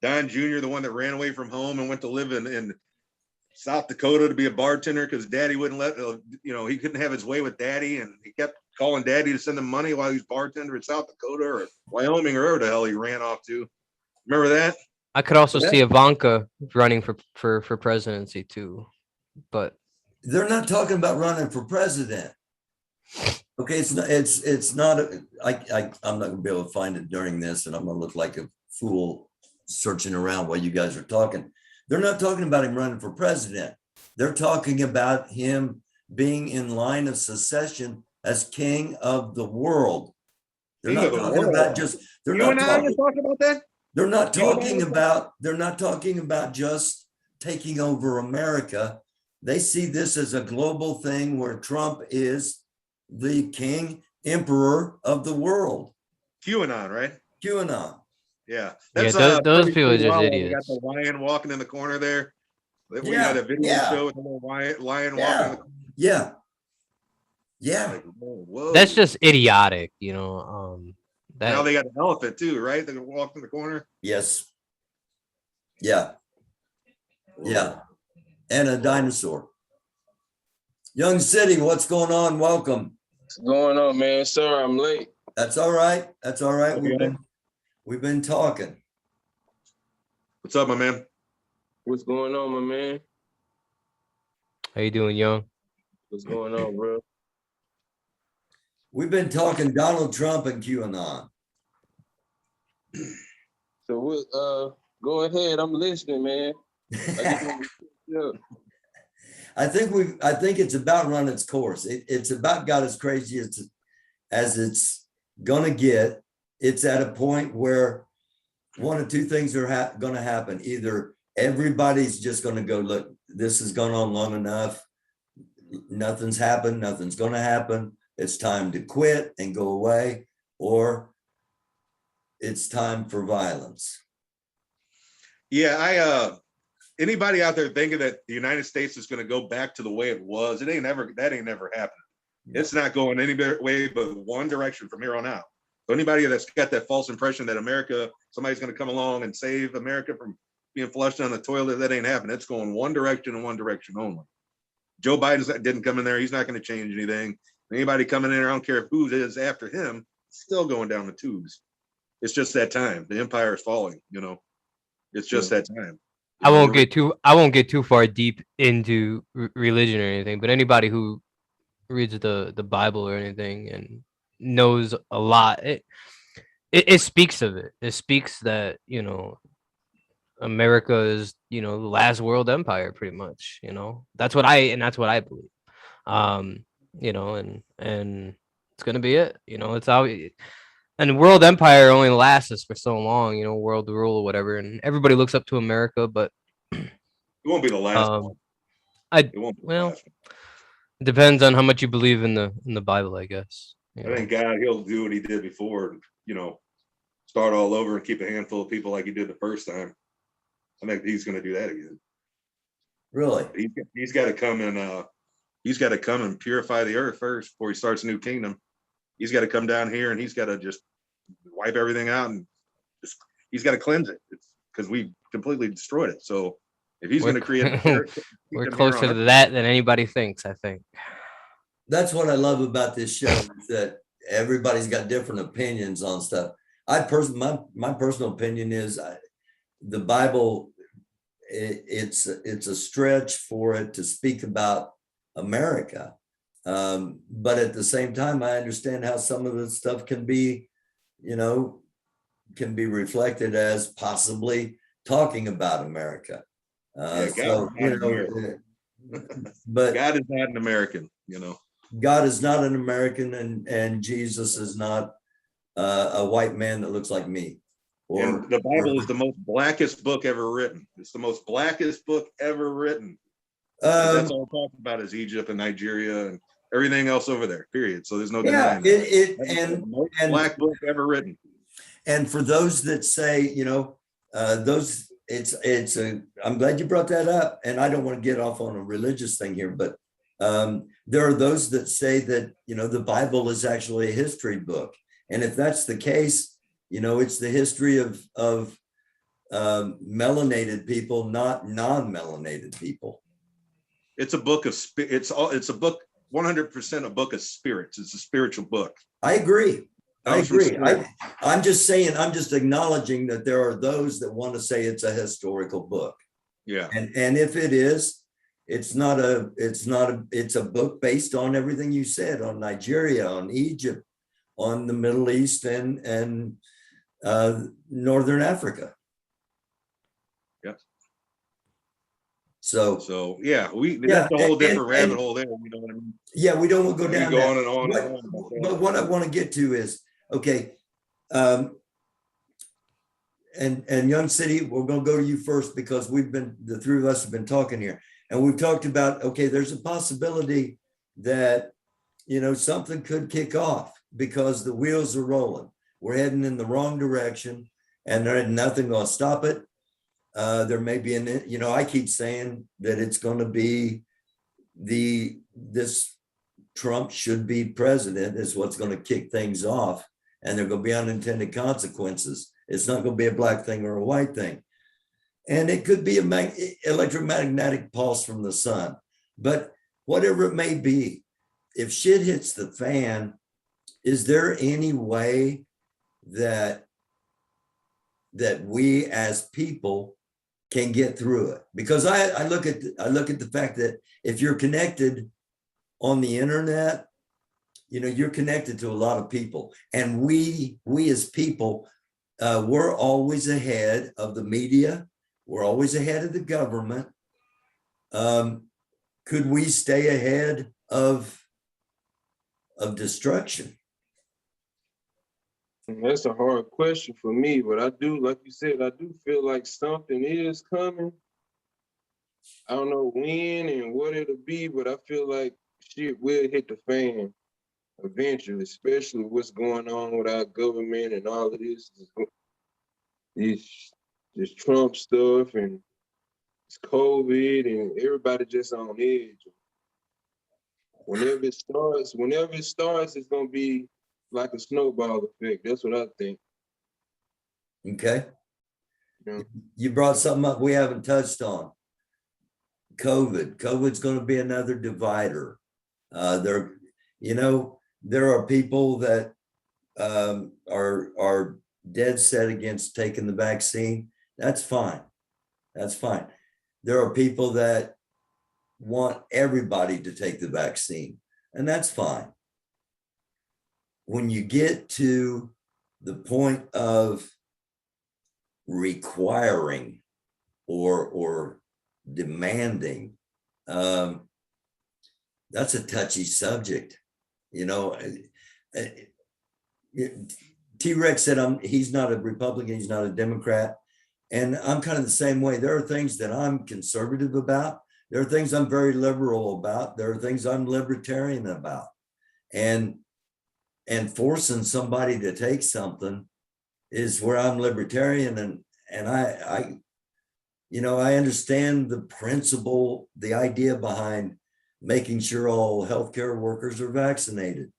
Speaker 2: Don Jr., the one that ran away from home and went to live in South Dakota to be a bartender because daddy wouldn't let, he couldn't have his way with daddy. And he kept calling daddy to send him money while he was bartender in South Dakota or Wyoming or wherever the hell he ran off to. Remember that?
Speaker 3: I could also see Ivanka running for presidency too, but
Speaker 1: they're not talking about running for president. Okay, it's not. I'm not gonna be able to find it during this, and I'm gonna look like a fool searching around while you guys are talking. They're not talking about him running for president. They're talking about him being in line of succession as king of the world. They're not talking about just. They're not
Speaker 2: talking about that.
Speaker 1: They're not talking about just taking over America. They see this as a global thing where Trump is the king, emperor of the world.
Speaker 2: QAnon, right?
Speaker 1: QAnon.
Speaker 2: Yeah.
Speaker 3: Those people are just idiots.
Speaker 2: You got the lion walking in the corner there. We had a video show with the little lion walking in the corner.
Speaker 1: Yeah. Yeah.
Speaker 2: Like, whoa.
Speaker 3: That's just idiotic,
Speaker 2: Now they got an elephant too, right? They walk in the corner.
Speaker 1: Yes. Yeah. Yeah. And a dinosaur. Young City, what's going on? Welcome.
Speaker 4: What's going on, man? Sorry I'm late.
Speaker 1: That's all right. That's all right. We've been talking.
Speaker 2: What's up, my man?
Speaker 4: What's going on, my man?
Speaker 3: How you doing, Young?
Speaker 4: What's going on, bro?
Speaker 1: We've been talking Donald Trump and QAnon.
Speaker 4: So what? Go ahead. I'm listening, man.
Speaker 1: I think it's about run its course. It's about got as crazy as it's gonna get. It's at a point where one of two things are gonna happen. Either everybody's just gonna go, look, this has gone on long enough. Nothing's happened. Nothing's gonna happen. It's time to quit and go away, or it's time for violence.
Speaker 2: Yeah, anybody out there thinking that the United States is going to go back to the way it was, that ain't never happening. It's not going any way but one direction from here on out. So anybody that's got that false impression that somebody's going to come along and save America from being flushed down the toilet, that ain't happening. It's going one direction and one direction only. Joe Biden didn't come in there. He's not going to change anything. Anybody coming in there, I don't care who it is after him, still going down the tubes. It's just that time. The empire is falling, It's just that time.
Speaker 3: I won't get too far deep into religion or anything, but anybody who reads the Bible or anything and knows a lot, it speaks of it. It speaks that, America is, the last world empire, pretty much, that's what I believe. And it's gonna be it, it's how. And world empire only lasts for so long, world rule or whatever, and everybody looks up to America, but
Speaker 2: it won't be the last one.
Speaker 3: It depends on how much you believe in the Bible, I guess.
Speaker 2: I think God, he'll do what he did before, start all over and keep a handful of people like he did the first time. I think he's going to do that again.
Speaker 1: Really?
Speaker 2: He's got to come and purify the earth first before he starts a new kingdom. He's got to come down here and he's got to just wipe everything out and he's got to cleanse it. It's because we completely destroyed it. So if he's going to create,
Speaker 3: we're closer to that than anybody thinks, I think.
Speaker 1: That's what I love about this show, is that everybody's got different opinions on stuff. My personal opinion is the Bible, it's a stretch for it to speak about America. But at the same time, I understand how some of the stuff can be reflected as possibly talking about America. But
Speaker 2: God is not an American,
Speaker 1: God is not an American, and Jesus is not a white man that looks like me.
Speaker 2: And the Bible is the most blackest book ever written. It's the most blackest book ever written. That's all we're talking about is Egypt and Nigeria and everything else over there, period. So there's no denying
Speaker 1: the
Speaker 2: most black book ever written.
Speaker 1: And for those that say, I'm glad you brought that up. And I don't want to get off on a religious thing here, but there are those that say that, the Bible is actually a history book. And if that's the case, it's the history of melanated people, not non-melanated people.
Speaker 2: It's a book of it's a book 100% a book of spirits. It's a spiritual book.
Speaker 1: I agree. I
Speaker 2: Comes from
Speaker 1: agree.
Speaker 2: spirit.
Speaker 1: I'm just saying, I'm just acknowledging that there are those that want to say it's a historical book.
Speaker 2: Yeah.
Speaker 1: And if it is, it's a book based on everything you said, on Nigeria, on Egypt, on the Middle East and Northern Africa.
Speaker 2: Yep.
Speaker 1: So
Speaker 2: yeah, that's a whole different rabbit hole there. You know what I mean?
Speaker 1: Yeah, we don't want to go down
Speaker 2: go
Speaker 1: that.
Speaker 2: on and on and on about that.
Speaker 1: But what I want to get to is, okay, and Young City, we're going to go to you first because the three of us have been talking here, and we've talked about, okay, there's a possibility that, something could kick off because the wheels are rolling. We're heading in the wrong direction, and there ain't nothing going to stop it. There may be I keep saying that it's going to be this Trump should be president is what's going to kick things off, and there are going to be unintended consequences. It's not going to be a black thing or a white thing. And it could be an electromagnetic pulse from the sun. But whatever it may be, if shit hits the fan, is there any way that we as people can get through it? Because I look at the fact that if you're connected on the internet, you're connected to a lot of people, and we as people, we're always ahead of the media. We're always ahead of the government. Could we stay ahead of destruction?
Speaker 4: That's a hard question for me, but I do, like you said, I do feel like something is coming. I don't know when and what it'll be, but I feel like shit will hit the fan eventually, especially what's going on with our government and all of this Trump stuff and it's COVID and everybody just on edge. Whenever it starts, it's gonna be like a snowball effect. That's what I think.
Speaker 1: Okay.
Speaker 4: Yeah.
Speaker 1: You brought something up we haven't touched on. COVID's going to be another divider. There are people that are dead set against taking the vaccine. That's fine. There are people that want everybody to take the vaccine, and that's fine. When you get to the point of requiring or demanding, that's a touchy subject. TWrecks said he's not a Republican, he's not a Democrat, and I'm kind of the same way. There are things that I'm conservative about. There are things I'm very liberal about. There are things I'm libertarian about, and forcing somebody to take something is where I'm libertarian, and I understand the principle, the idea behind making sure all healthcare workers are vaccinated.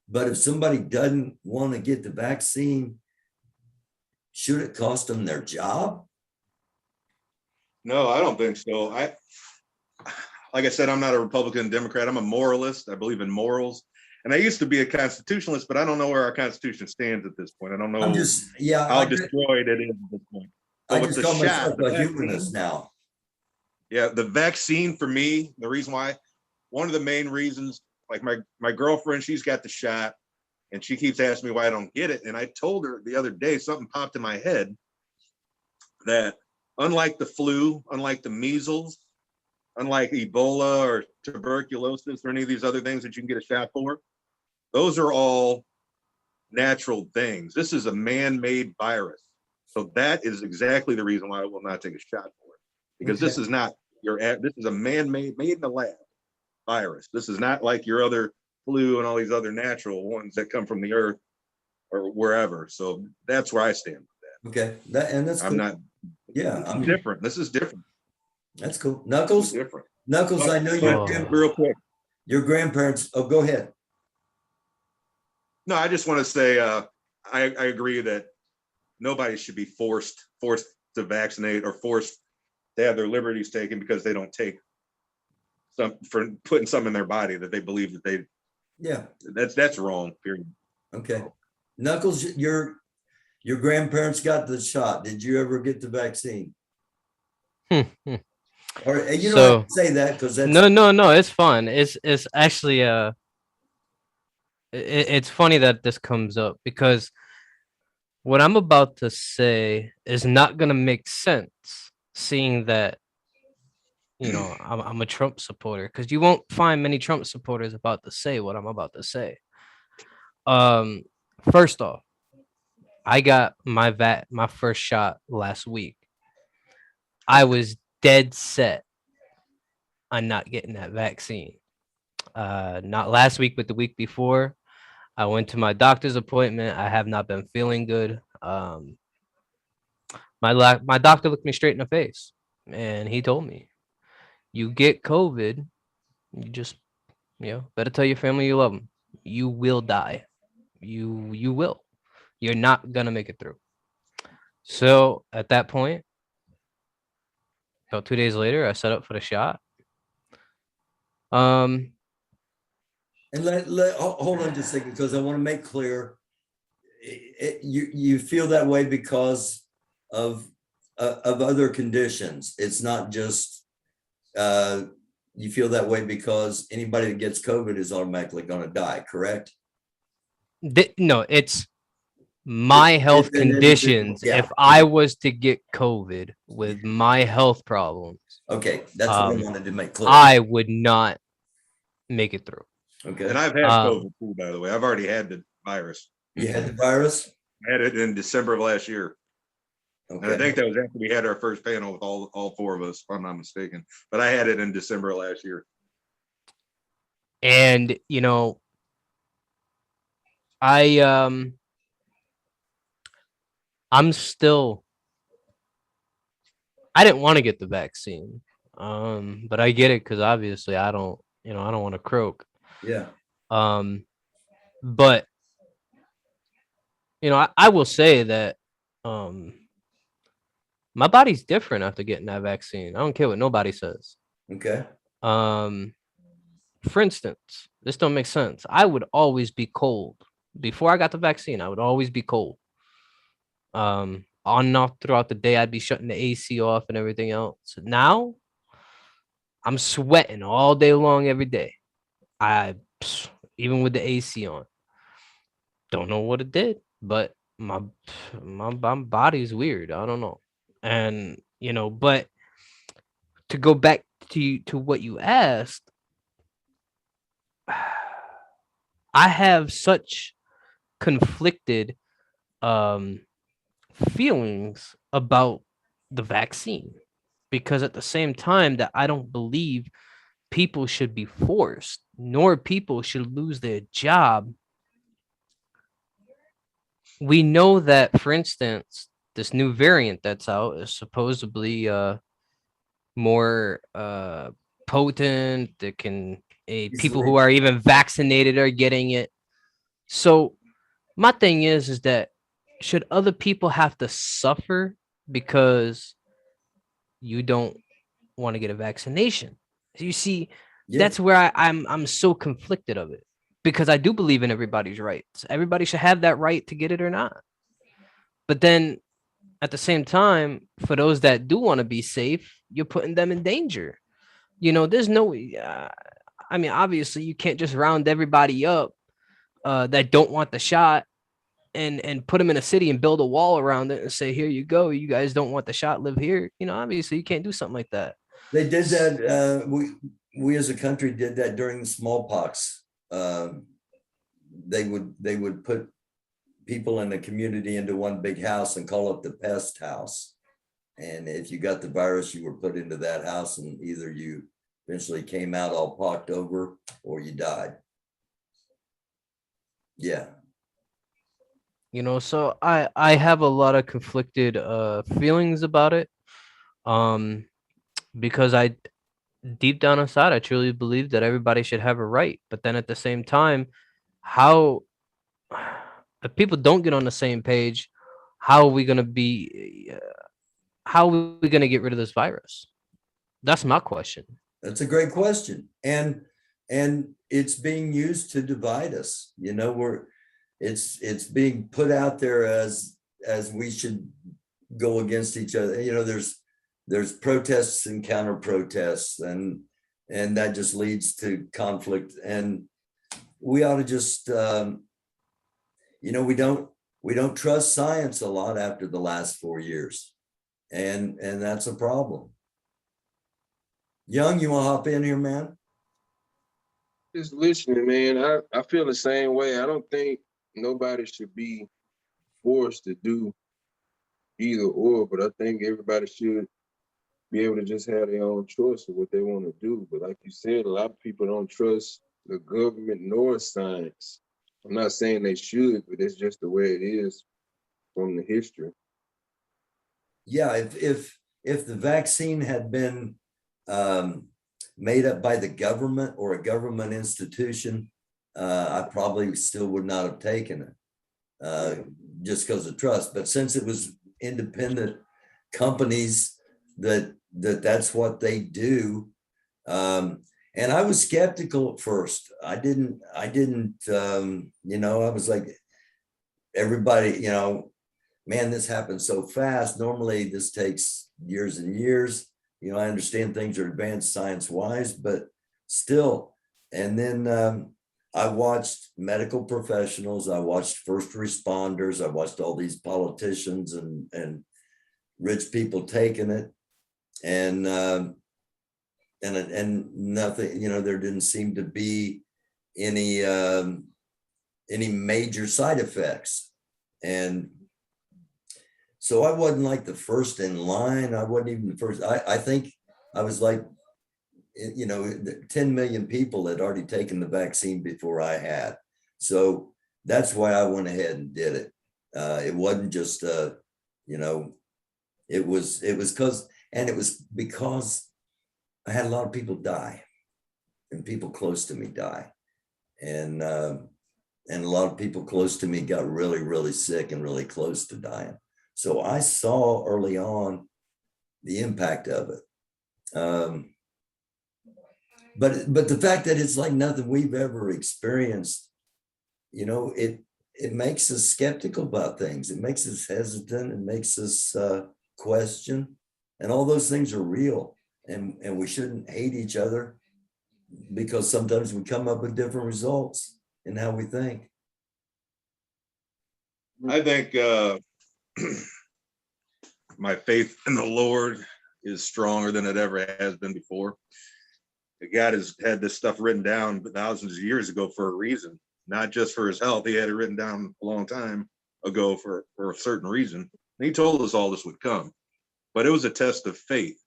Speaker 1: But if somebody doesn't want to get the vaccine, should it cost them their job?
Speaker 2: No, I don't think so. Like I said, I'm not a Republican, Democrat. I'm a moralist. I believe in morals. And I used to be a constitutionalist, but I don't know where our Constitution stands at this point. I don't know how destroyed it is at this point.
Speaker 1: I just call myself a humanist now.
Speaker 2: Yeah, the vaccine for me, the reason why, one of the main reasons, like my girlfriend, she's got the shot and she keeps asking me why I don't get it. And I told her the other day, something popped in my head that unlike the flu, unlike the measles, unlike Ebola or tuberculosis or any of these other things that you can get a shot for, those are all natural things. This is a man-made virus. So that is exactly the reason why I will not take a shot for it. Because this is not this is a man-made, made in the lab virus. This is not like your other flu and all these other natural ones that come from the earth or wherever. So that's where I stand with that.
Speaker 1: Okay. That's cool.
Speaker 2: I'm not, I'm different. This is different.
Speaker 1: That's cool. Knucklez?
Speaker 2: Different.
Speaker 1: Knucklez, I know
Speaker 2: real quick.
Speaker 1: Your grandparents, go ahead.
Speaker 2: No, I just want to say I agree that nobody should be forced to vaccinate or forced to have their liberties taken because they don't take some for putting some in their body that they believe that they
Speaker 1: Yeah.
Speaker 2: that's wrong. Period.
Speaker 1: Okay. Knuckles, your grandparents got the shot. Did you ever get the vaccine? Or you don't have
Speaker 3: So
Speaker 1: to say that because that's
Speaker 3: no, it's fun. It's actually it's funny that this comes up because what I'm about to say is not gonna make sense, seeing that I'm a Trump supporter, because you won't find many Trump supporters about to say what I'm about to say. First off, I got my first shot last week. I was dead set on not getting that vaccine. Not last week, but the week before. I went to my doctor's appointment. I have not been feeling good. My doctor looked me straight in the face, and he told me, "You get COVID, you just better tell your family you love them. You will die. You will. You're not gonna make it through." So at that point, about 2 days later, I set up for the shot.
Speaker 1: and hold on just a second because I want to make clear you feel that way because of other conditions. It's not just you feel that way because anybody that gets COVID is automatically going to die, correct?
Speaker 3: No, it's my health
Speaker 1: It's an individual,
Speaker 3: conditions.
Speaker 1: yeah.
Speaker 3: If I was to get COVID with my health problems,
Speaker 1: Okay, that's what I wanted to make clear.
Speaker 3: I would not make it through.
Speaker 1: Okay.
Speaker 2: And I've had COVID too, by the way. I've already had the virus.
Speaker 1: You had the virus?
Speaker 2: I had it in December of last year.
Speaker 1: Okay.
Speaker 2: And I think that was after we had our first panel with all four of us, if I'm not mistaken. But I had it in December of last year.
Speaker 3: And I'm still, I didn't want to get the vaccine. But I get it because obviously I don't want to croak.
Speaker 1: Yeah.
Speaker 3: But I will say that my body's different after getting that vaccine. I don't care what nobody says.
Speaker 1: Okay.
Speaker 3: For instance, this don't make sense. I would always be cold. Before I got the vaccine, I would always be cold. On and off throughout the day, I'd be shutting the AC off and everything else. Now, I'm sweating all day long every day. Even with the AC on. Don't know what it did, but my body's weird. I don't know. And but to go back to what you asked, I have such conflicted feelings about the vaccine, because at the same time that I don't believe people should be forced, nor people should lose their job. We know that, for instance, this new variant that's out is supposedly more potent. That can people who are even vaccinated are getting it. So my thing is that should other people have to suffer because you don't want to get a vaccination? You see, that's where I'm so conflicted of it, because I do believe in everybody's rights. Everybody should have that right to get it or not. But then at the same time, for those that do want to be safe, you're putting them in danger. There's no, I mean, obviously you can't just round everybody up that don't want the shot and put them in a city and build a wall around it and say, here you go, you guys don't want the shot, live here. Obviously you can't do something like that.
Speaker 1: They did that. We as a country did that during the smallpox. They would put people in the community into one big house and call it the pest house. And if you got the virus, you were put into that house, and either you eventually came out all pocked over or you died. Yeah.
Speaker 3: So I have a lot of conflicted feelings about it. Because I deep down inside, I truly believe that everybody should have a right. But then at the same time, how if people don't get on the same page, how are we going to be how are we going to get rid of this virus? That's my question.
Speaker 1: That's a great question. And it's being used to divide us. You know, it's being put out there as we should go against each other. You know, there's protests and counter protests, and that just leads to conflict. And we ought to just, you know, we don't trust science a lot after the last 4 years. And that's a problem. Young, you want to hop in here, man?
Speaker 4: Just listening, man. I feel the same way. I don't think nobody should be forced to do either or, but I think everybody should be able to just have their own choice of what they want to do. But like you said, a lot of people don't trust the government nor science. I'm not saying they should, but it's just the way it is from the history.
Speaker 1: Yeah, if the vaccine had been made up by the government or a government institution, I probably still would not have taken it, just because of trust. But since it was independent companies that's what they do, and I was skeptical at first. I didn't, you know, I was like, everybody, you know, man, this happened so fast. Normally this takes years and years. You know, I understand things are advanced science-wise, but still. And then I watched medical professionals, I watched first responders, I watched all these politicians and rich people taking it. And nothing, you know, there didn't seem to be any major side effects. And so I wasn't like the first in line. I wasn't even the first. I think I was like, you know, 10 million people had already taken the vaccine before I had. So that's why I went ahead and did it. It wasn't just, you know, it was because I had a lot of people die, and people close to me die. And a lot of people close to me got really, really sick and really close to dying. So I saw early on the impact of it. But the fact that it's like nothing we've ever experienced, you know, it makes us skeptical about things. It makes us hesitant. It makes us question. And all those things are real. And we shouldn't hate each other, because sometimes we come up with different results in how we think.
Speaker 2: I think my faith in the Lord is stronger than it ever has been before. God has had this stuff written down thousands of years ago for a reason, not just for his health. He had it written down a long time ago for a certain reason. And he told us all this would come, but it was a test of faith.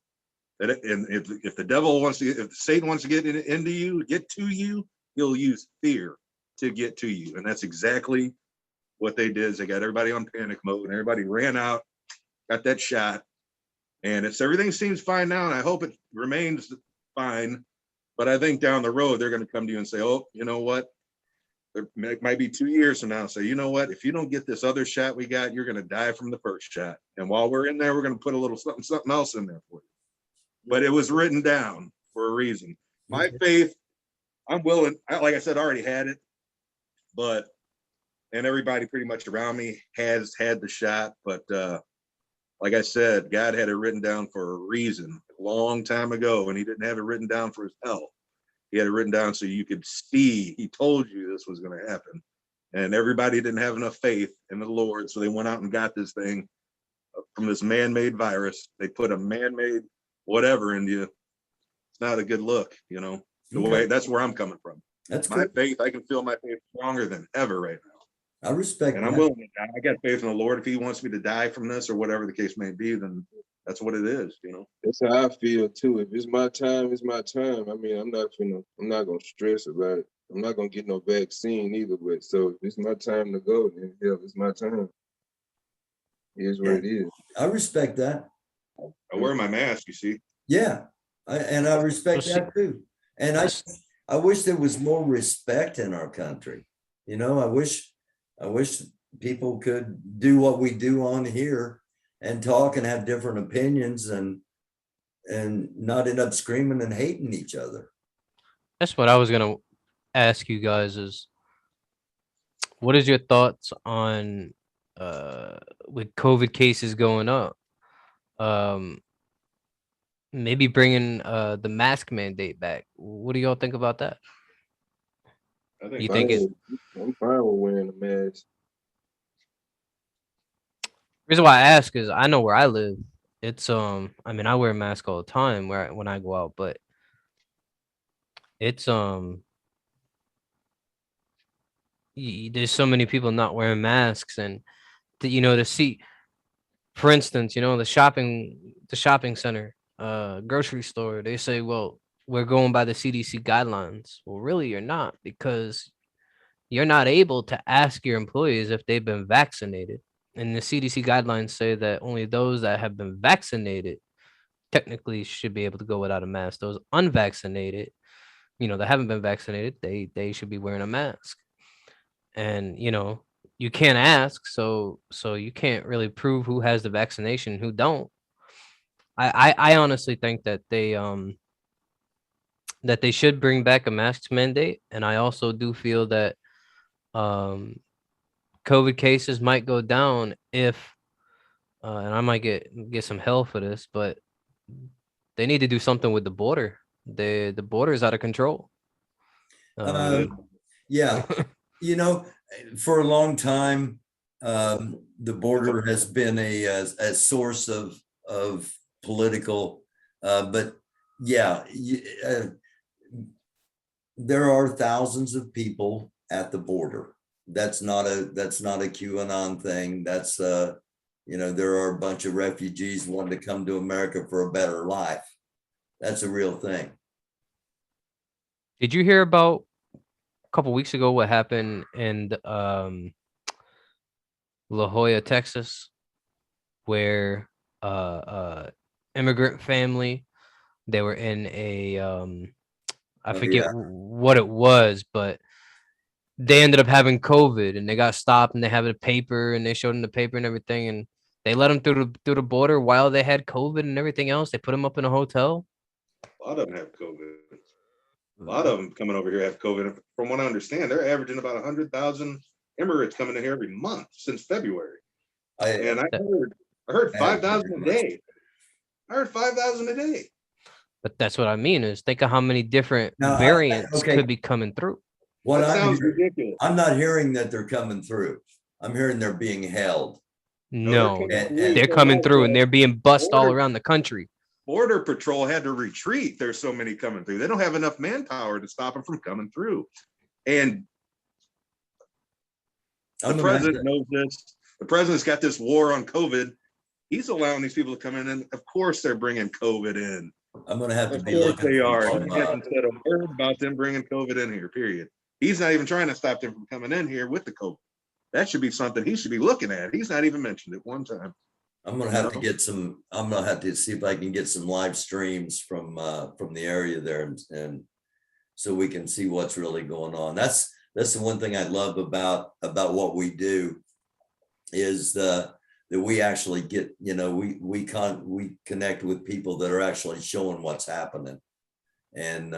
Speaker 2: And if the devil wants to, if Satan wants to get into you, get to you, he'll use fear to get to you. And that's exactly what they did. Is they got everybody on panic mode, and everybody ran out, got that shot. And it's everything seems fine now, and I hope it remains fine. But I think down the road, they're going to come to you and say, oh, you know what? It might be 2 years from now and say, you know what? If you don't get this other shot we got, you're going to die from the first shot. And while we're in there, we're going to put a little something else in there for you. But it was written down for a reason. My faith, I'm willing, like I said, I already had it, and everybody pretty much around me has had the shot. But like I said, God had it written down for a reason a long time ago, and he didn't have it written down for his health. He had it written down so you could see, he told you this was going to happen. And everybody didn't have enough faith in the Lord, so they went out and got this thing from this man-made virus. They put a man-made whatever in you. It's not a good look, you know. The way, that's where I'm coming from.
Speaker 1: That's
Speaker 2: my
Speaker 1: cool.
Speaker 2: faith. I can feel my faith stronger than ever right now.
Speaker 1: I respect
Speaker 2: and
Speaker 1: that.
Speaker 2: I'm willing to die. I got faith in the Lord. If he wants me to die from this or whatever the case may be, then that's what it is, you know.
Speaker 4: That's how I feel too. If it's my time, it's my time. I mean, I'm not gonna stress about it. I'm not gonna get no vaccine either. But so if it's my time to go, then hell, it's my time. It is what it is.
Speaker 1: I respect that.
Speaker 2: I wear my mask, you see.
Speaker 1: Yeah, I respect that too. And I wish there was more respect in our country. You know, I wish people could do what we do on here and talk and have different opinions and not end up screaming and hating each other.
Speaker 3: That's what I was gonna ask you guys is, what is your thoughts on with COVID cases going up? Maybe bringing the mask mandate back. What do y'all think about that?
Speaker 2: I think
Speaker 3: You think it's
Speaker 4: I'm fine with wearing a mask.
Speaker 3: reason why I ask is I know where I live. It's I mean I wear a mask all the time when I go out, but it's there's so many people not wearing masks, and to see, for instance, the shopping center, grocery store, they say, well, we're going by the CDC guidelines. Well, really, you're not, because you're not able to ask your employees if they've been vaccinated. And the CDC guidelines say that only those that have been vaccinated technically should be able to go without a mask. Those unvaccinated, that haven't been vaccinated, they should be wearing a mask. And you can't ask, so you can't really prove who has the vaccination, who don't. I honestly think that they should bring back a mask mandate, and I also do feel that COVID cases might go down if, and I might get some hell for this, but they need to do something with the border. The border is out of control.
Speaker 1: Yeah, for a long time, the border has been a source of political, but yeah, there are thousands of people at the border. That's not a QAnon thing. That's there are a bunch of refugees wanting to come to America for a better life. That's a real thing.
Speaker 3: Did you hear about a couple weeks ago what happened in La Jolla, Texas, where immigrant family, they were in a I forget
Speaker 1: yeah.
Speaker 3: what it was, but they ended up having COVID and they got stopped, and they have a paper, and they showed them the paper and everything, and they let them through the border while they had COVID and everything else. They put them up in a hotel.
Speaker 2: A lot of them have COVID. A lot of them coming over here have COVID. From what I understand, they're averaging about 100,000 immigrants coming in here every month since February. I heard 5,000 a day. I heard 5,000 a day.
Speaker 3: But that's what I mean, is think of how many different
Speaker 1: Now,
Speaker 3: variants
Speaker 1: okay.
Speaker 3: could be coming through.
Speaker 2: That sounds ridiculous.
Speaker 1: I'm not hearing that they're coming through. I'm hearing they're being held.
Speaker 3: No,
Speaker 1: and
Speaker 3: they're coming through and they're being bussed all around the country.
Speaker 2: Border Patrol had to retreat. There's so many coming through. They don't have enough manpower to stop them from coming through. And the president knows this. The president's got this war on COVID. He's allowing these people to come in, and of course they're bringing COVID in.
Speaker 1: I'm going to have to be
Speaker 2: looking.
Speaker 1: Of course
Speaker 2: they are. He hasn't said a word about them bringing COVID in here, period. He's not even trying to stop them from coming in here with the COVID. That should be something he should be looking at. He's not even mentioned it one time.
Speaker 1: I'm going to have to get some, I'm going to have to see if I can get some live streams from the area there, and so we can see what's really going on. That's the one thing I love about what we do, is that we actually get, we connect with people that are actually showing what's happening. And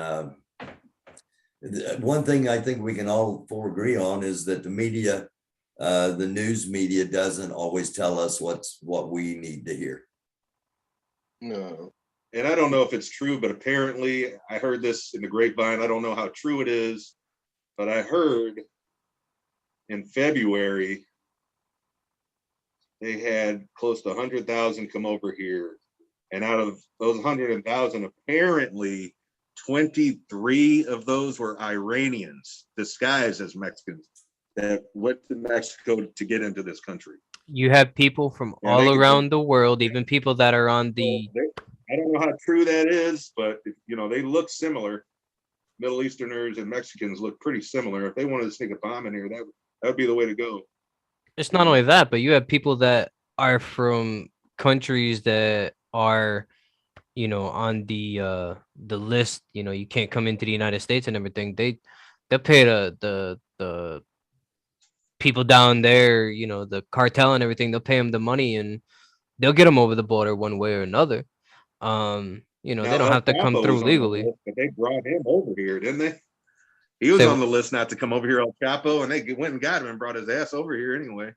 Speaker 1: one thing I think we can all four agree on is that the media, the news media, doesn't always tell us what we need to hear.
Speaker 4: No.
Speaker 2: And I don't know if it's true, but apparently I heard this in the grapevine. I don't know how true it is, but I heard in February they had close to 100,000 come over here. And out of those 100,000, apparently 23 of those were Iranians disguised as Mexicans that went to Mexico to get into this country.
Speaker 3: You have people from all around the world, even people that are on the...
Speaker 2: I don't know how true that is, but they look similar. Middle Easterners and Mexicans look pretty similar. If they wanted to stick a bomb in here, that would be the way to go. It's
Speaker 3: not only that, but you have people that are from countries that are, on the list. You can't come into the United States and everything. They pay the people down there, the cartel and everything. They'll pay them the money, and they'll get them over the border one way or another. You know, they
Speaker 2: Now,
Speaker 3: don't
Speaker 2: El
Speaker 3: have to come
Speaker 2: Chapo
Speaker 3: through
Speaker 2: was on the
Speaker 3: legally.
Speaker 2: list, but they brought him over here, didn't they? He was
Speaker 3: Say
Speaker 2: on
Speaker 3: wh-
Speaker 2: the list not to come over here, El Chapo, and they went and got him and brought his ass over here anyway.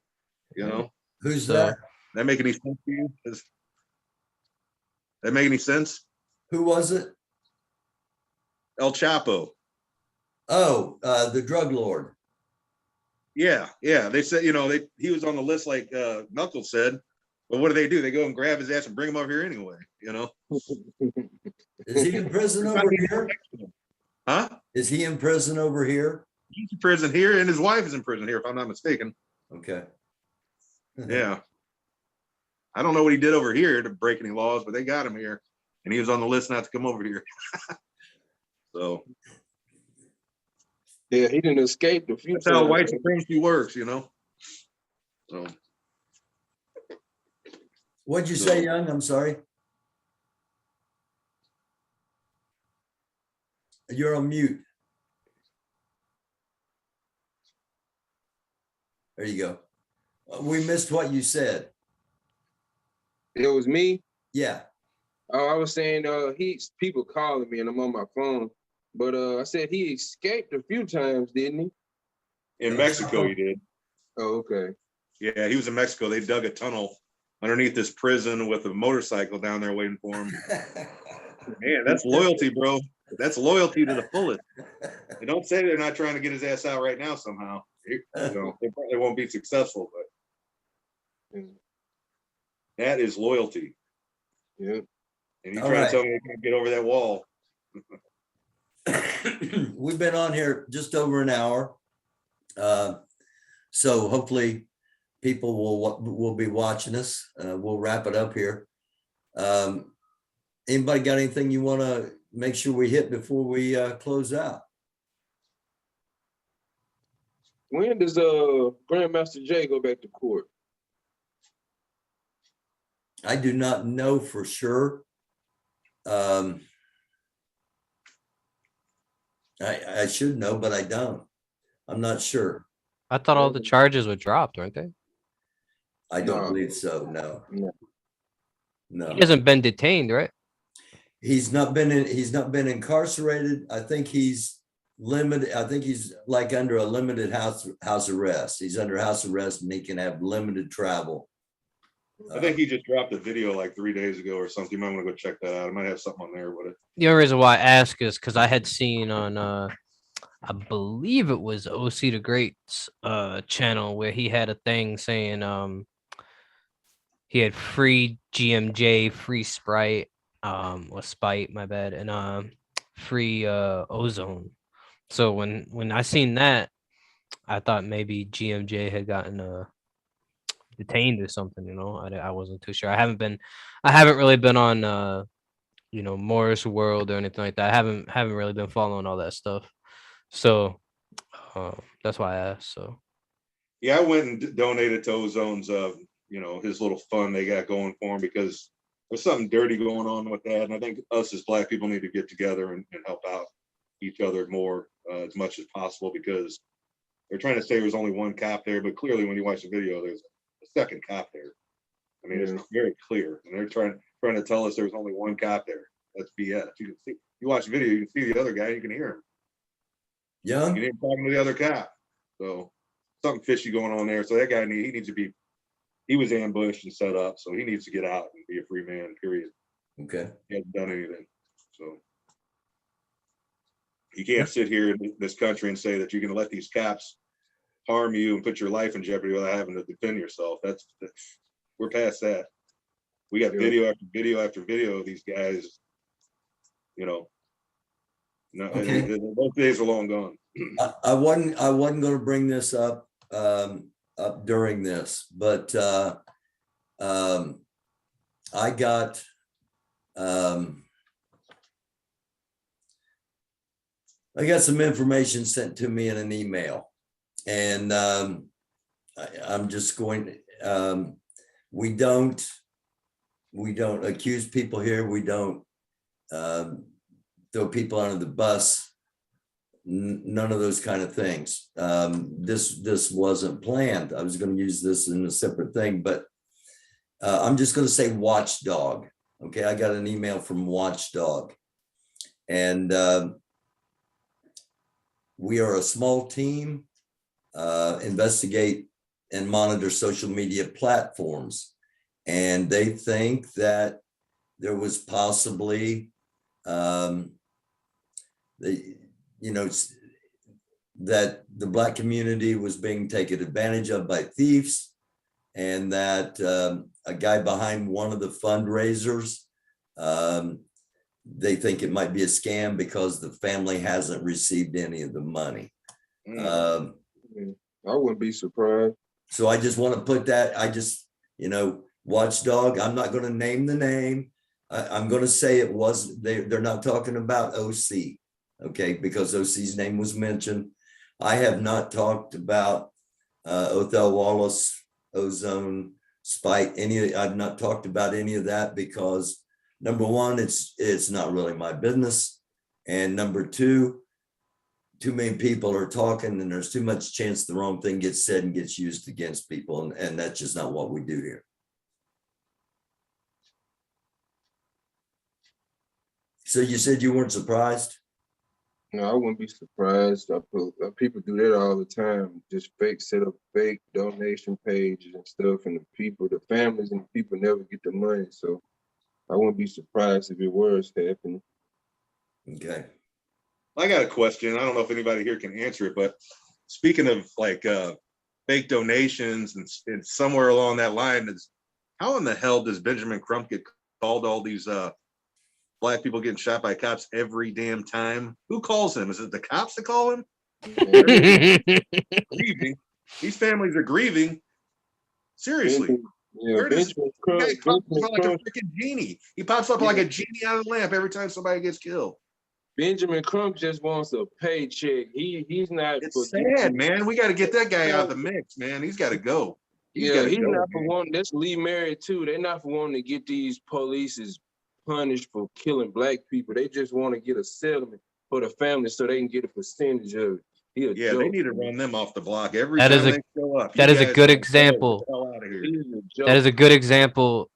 Speaker 2: You know,
Speaker 1: Who's
Speaker 3: So
Speaker 1: that?
Speaker 2: that make any sense to you? Does that make any sense?
Speaker 1: Who was it?
Speaker 2: El Chapo.
Speaker 1: Oh, the drug lord.
Speaker 2: Yeah, yeah. They said, he was on the list like Knuckles said. But what do? They go and grab his ass and bring him over here anyway,
Speaker 1: Is he in prison over here?
Speaker 2: Huh?
Speaker 1: Is he in prison over here?
Speaker 2: He's in prison here, and his wife is in prison here, if I'm not mistaken.
Speaker 1: Okay.
Speaker 2: Yeah. I don't know what he did over here to break any laws, but they got him here, and he was on the list not to come over here. So
Speaker 4: Yeah, he didn't escape the few
Speaker 2: that's how
Speaker 4: times.
Speaker 2: white supremacy works, So
Speaker 1: What'd you say, Young? I'm sorry. You're on mute. There you go. We missed what you said.
Speaker 4: It was me.
Speaker 1: Yeah.
Speaker 4: Oh, I was saying people calling me and I'm on my phone. But I said he escaped a few times, didn't he?
Speaker 2: in Mexico, he did.
Speaker 4: Oh, okay.
Speaker 2: Yeah, he was in Mexico. They dug a tunnel underneath this prison with a motorcycle down there waiting for him. Man, that's loyalty, bro. That's loyalty to the fullest. They don't say they're not trying to get his ass out right now somehow. They probably won't be successful, but that is loyalty.
Speaker 4: Yeah.
Speaker 2: And you try to tell me they can't get over that wall.
Speaker 1: We've been on here just over an hour. So hopefully people will be watching us. We'll wrap it up here. Anybody got anything you want to make sure we hit before we close out?
Speaker 4: When does Grandmaster Jay go back to court?
Speaker 1: I do not know for sure. I should know, but I don't. I'm not sure.
Speaker 3: I thought all the charges were dropped, weren't they?
Speaker 1: I don't
Speaker 4: No.
Speaker 1: believe so. No.
Speaker 4: No.
Speaker 1: No.
Speaker 3: He hasn't been detained, right?
Speaker 1: He's not been incarcerated. I think he's limited. I think he's like under a limited house arrest. He's under house arrest and he can have limited travel.
Speaker 2: I think he just dropped a video like 3 days ago or something. You might want to go check that out. I might have something on there with it.
Speaker 3: The only reason why I ask is because I had seen on I believe it was OC the Great's channel where he had a thing saying he had free GMJ, free Sprite, or Spite, my bad, and free ozone. So when I seen that, I thought maybe GMJ had gotten detained or something, I wasn't too sure. I haven't really been on Morris World or anything like that. I haven't really been following all that stuff. So that's why I asked. So
Speaker 2: Yeah, I went and donated to Ozone's his little fund they got going for him because there's something dirty going on with that. And I think us as Black people need to get together and help out each other more as much as possible, because they're trying to say there's only one cop there, but clearly when you watch the video, there's a second cop there. I mean, it's very clear. And they're trying to tell us there's only one cop there. That's BS. You can see, you watch the video, you can see the other guy, you can hear him.
Speaker 1: Young?
Speaker 2: You ain't talking to the other cop. So something fishy going on there. So that guy he was ambushed and set up, so he needs to get out and be a free man, period.
Speaker 1: Okay.
Speaker 2: He hasn't done anything. So you can't sit here in this country and say that you're going to let these cops harm you and put your life in jeopardy without having to defend yourself. That's we're past that. We got video after video after video of these guys. Those days are long gone.
Speaker 1: I wasn't going to bring this up during this, but I got some information sent to me in an email, and I'm just going. We don't accuse people here. We don't throw people under the bus. None of those kind of things. This wasn't planned. I was going to use this in a separate thing, but I'm just going to say Watchdog. Okay, I got an email from Watchdog, and we are a small team, investigate and monitor social media platforms, and they think that there was possibly that the Black community was being taken advantage of by thieves, and that a guy behind one of the fundraisers, they think it might be a scam because the family hasn't received any of the money.
Speaker 4: I wouldn't be surprised.
Speaker 1: So I just want to put that, Watchdog, I'm not going to name the name. I'm going to say it was, they're not talking about OC, okay, because OC's name was mentioned. I have not talked about Othell Wallace, Ozone, Spite, I've not talked about any of that because number one, it's not really my business. And number two, too many people are talking and there's too much chance the wrong thing gets said and gets used against people. And that's just not what we do here. So you said you weren't surprised?
Speaker 4: No, I wouldn't be surprised. People do that all the time. Just set up fake donation pages and stuff, and the families and the people never get the money. So I wouldn't be surprised if it was happening.
Speaker 1: Okay.
Speaker 2: I got a question. I don't know if anybody here can answer it, but speaking of like fake donations and somewhere along that line is how in the hell does Benjamin Crump get called all these Black people getting shot by cops every damn time? Who calls him? Is it the cops that call him? Grieving. These families are grieving. Seriously.
Speaker 4: Benjamin Crump,
Speaker 2: He pops up like a freaking genie. He pops up like a genie out of the lamp every time somebody gets killed.
Speaker 4: Benjamin Crump just wants a paycheck. He's not.
Speaker 2: It's sad, man. We got to get that guy out of the mix, man. He's got to go.
Speaker 4: He's not for wanting. That's Lee Merritt too. They're not for wanting to get these polices punished for killing Black people. They just want to get a settlement for the family so they can get a percentage of it.
Speaker 2: They need to run them off the block every time they show up.
Speaker 3: That is a good example. That is a good example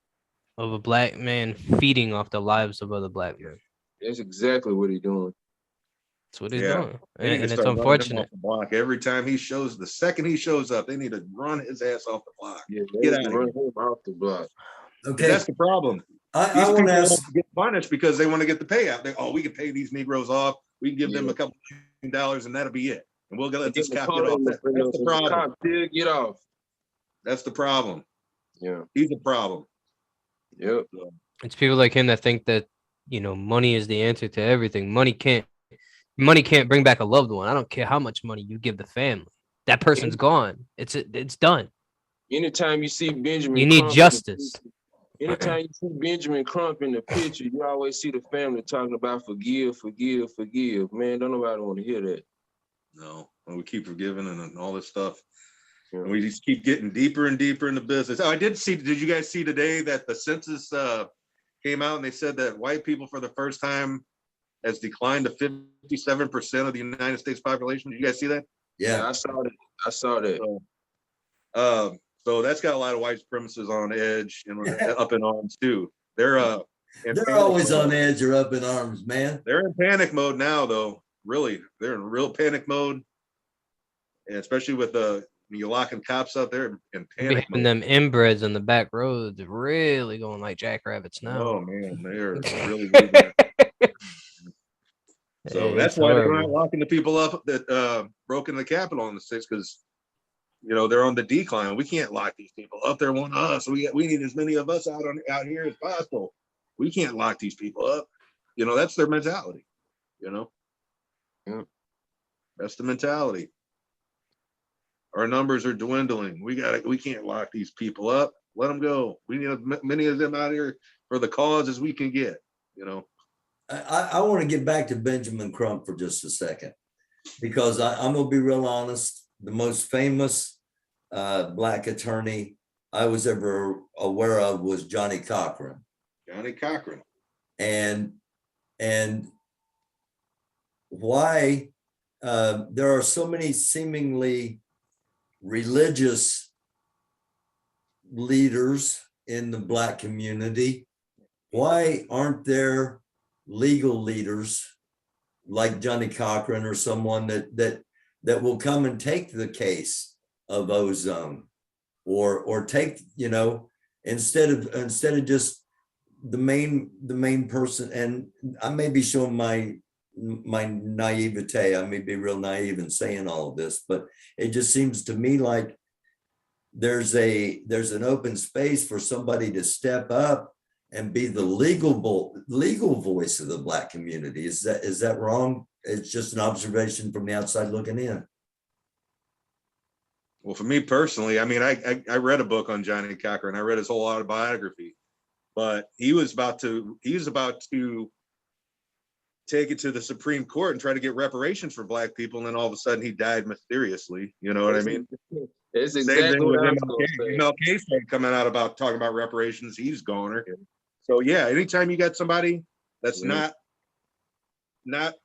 Speaker 3: of a Black man feeding off the lives of other Black men.
Speaker 4: That's exactly what he's doing.
Speaker 3: That's what he's doing, and it's unfortunate.
Speaker 2: The block every time he shows. The second he shows up, they need to run his ass off the block.
Speaker 4: Yeah, get out, run him off the block.
Speaker 1: Okay,
Speaker 2: that's the problem.
Speaker 1: I want to ask.
Speaker 2: Get punished because they want to get the payout. We can pay these Negroes off. We can give them a couple $1,000 and that'll be it. And we'll let this cop get off. That's the problem.
Speaker 4: Get off.
Speaker 2: That's the problem.
Speaker 4: Yeah,
Speaker 2: he's a problem.
Speaker 4: Yep.
Speaker 3: It's people like him that think that money is the answer to everything. Money can't bring back a loved one. I don't care how much money you give the family. That person's gone. It's done.
Speaker 4: Anytime you see Benjamin,
Speaker 3: you need
Speaker 4: Crump
Speaker 3: justice.
Speaker 4: Anytime you see Benjamin Crump in the picture, you always see the family talking about forgive, forgive, forgive. Man, don't nobody want to hear that.
Speaker 2: No, we keep forgiving and all this stuff. Yeah. And we just keep getting deeper and deeper in the business. Oh, did you guys see today that the census came out and they said that white people for the first time has declined to 57% of the United States population? Did you guys see that?
Speaker 1: Yeah,
Speaker 4: I saw that.
Speaker 2: So that's got a lot of white supremacists on edge and up in arms too. They're
Speaker 1: always on edge or up in arms, man.
Speaker 2: They're in panic mode now, though. Really, they're in real panic mode, and especially with you locking cops out there in panic mode.
Speaker 3: And them inbreds on the back roads really going like jackrabbits now.
Speaker 2: Oh man, they're really. So that's why they're not locking the people up that broke in the Capitol on the 6th, because they're on the decline. We can't lock these people up. They want us. We need as many of us out here as possible. We can't lock these people up. That's their mentality.
Speaker 4: Yeah.
Speaker 2: That's the mentality. Our numbers are dwindling. We can't lock these people up. Let them go. We need as many of them out here for the cause as we can get.
Speaker 1: I want to get back to Benjamin Crump for just a second, because I'm going to be real honest. The most famous Black attorney I was ever aware of was Johnny Cochran.
Speaker 2: Johnny Cochran.
Speaker 1: And why there are so many seemingly religious leaders in the Black community, why aren't there legal leaders like Johnny Cochran or someone that will come and take the case of ozone, or take, instead of just the main person? And I may be showing my naivete. I may be real naive in saying all of this, but it just seems to me like there's an open space for somebody to step up and be the legal voice of the Black community. Is that wrong? It's just an observation from the outside looking in.
Speaker 2: Well, for me personally, I mean, I read a book on Johnny Cochran. I read his whole autobiography, but he was about to take it to the Supreme Court and try to get reparations for Black people, and then all of a sudden he died mysteriously. You know what I mean?
Speaker 4: It's
Speaker 2: Same
Speaker 4: exactly
Speaker 2: thing with
Speaker 4: what I was gonna say.
Speaker 2: MLK started coming out about talking about reparations. He's goner. So yeah, anytime you got somebody that's not that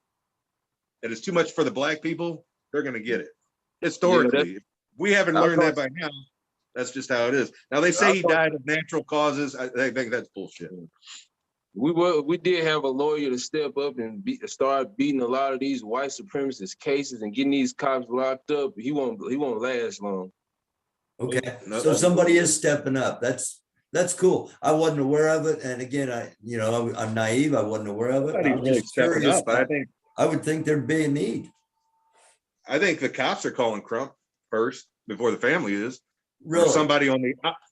Speaker 2: is too much for the Black people, they're gonna get it. Historically, if we haven't learned that by now. That's just how it is. Now they say he died of natural causes. I think that's bullshit.
Speaker 4: We did have a lawyer to step up and start beating a lot of these white supremacist cases and getting these cops locked up. He won't last long.
Speaker 1: Okay, so somebody is stepping up. That's cool. I wasn't aware of it, and again, I'm naive. I wasn't aware of it. I'm
Speaker 2: Really
Speaker 1: just curious.
Speaker 2: up,
Speaker 1: I would think there'd be a need.
Speaker 2: I think the cops are calling Crump first before the family is.
Speaker 1: Really?
Speaker 2: Or somebody on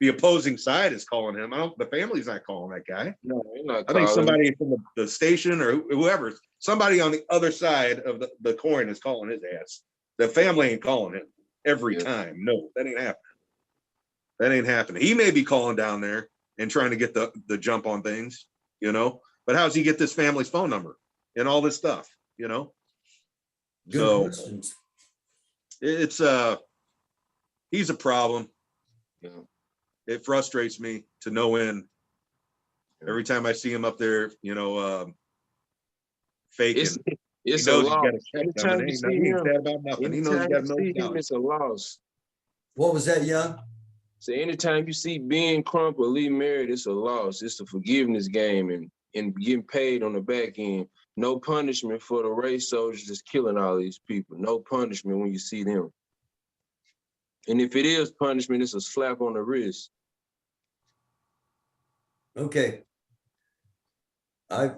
Speaker 2: the opposing side is calling him. The family's not calling that guy.
Speaker 4: No, they're not.
Speaker 2: I think somebody from the station or whoever, somebody on the other side of the coin is calling his ass. The family ain't calling him every time. No, that ain't happening. That ain't happening. He may be calling down there and trying to get the jump on things, but how does he get this family's phone number and all this stuff,
Speaker 1: Good
Speaker 2: so
Speaker 1: questions.
Speaker 2: it's he's a problem. It frustrates me to no end. Every time I see him up there, faking.
Speaker 4: It's a loss.
Speaker 2: Anytime you see him,
Speaker 4: it's a loss.
Speaker 1: What was that, Young?
Speaker 4: So anytime you see Ben Crump or Lee Merritt, it's a loss. It's a forgiveness game and getting paid on the back end. No punishment for the race soldiers that's killing all these people. No punishment when you see them. And if it is punishment, it's a slap on the wrist.
Speaker 1: Okay. I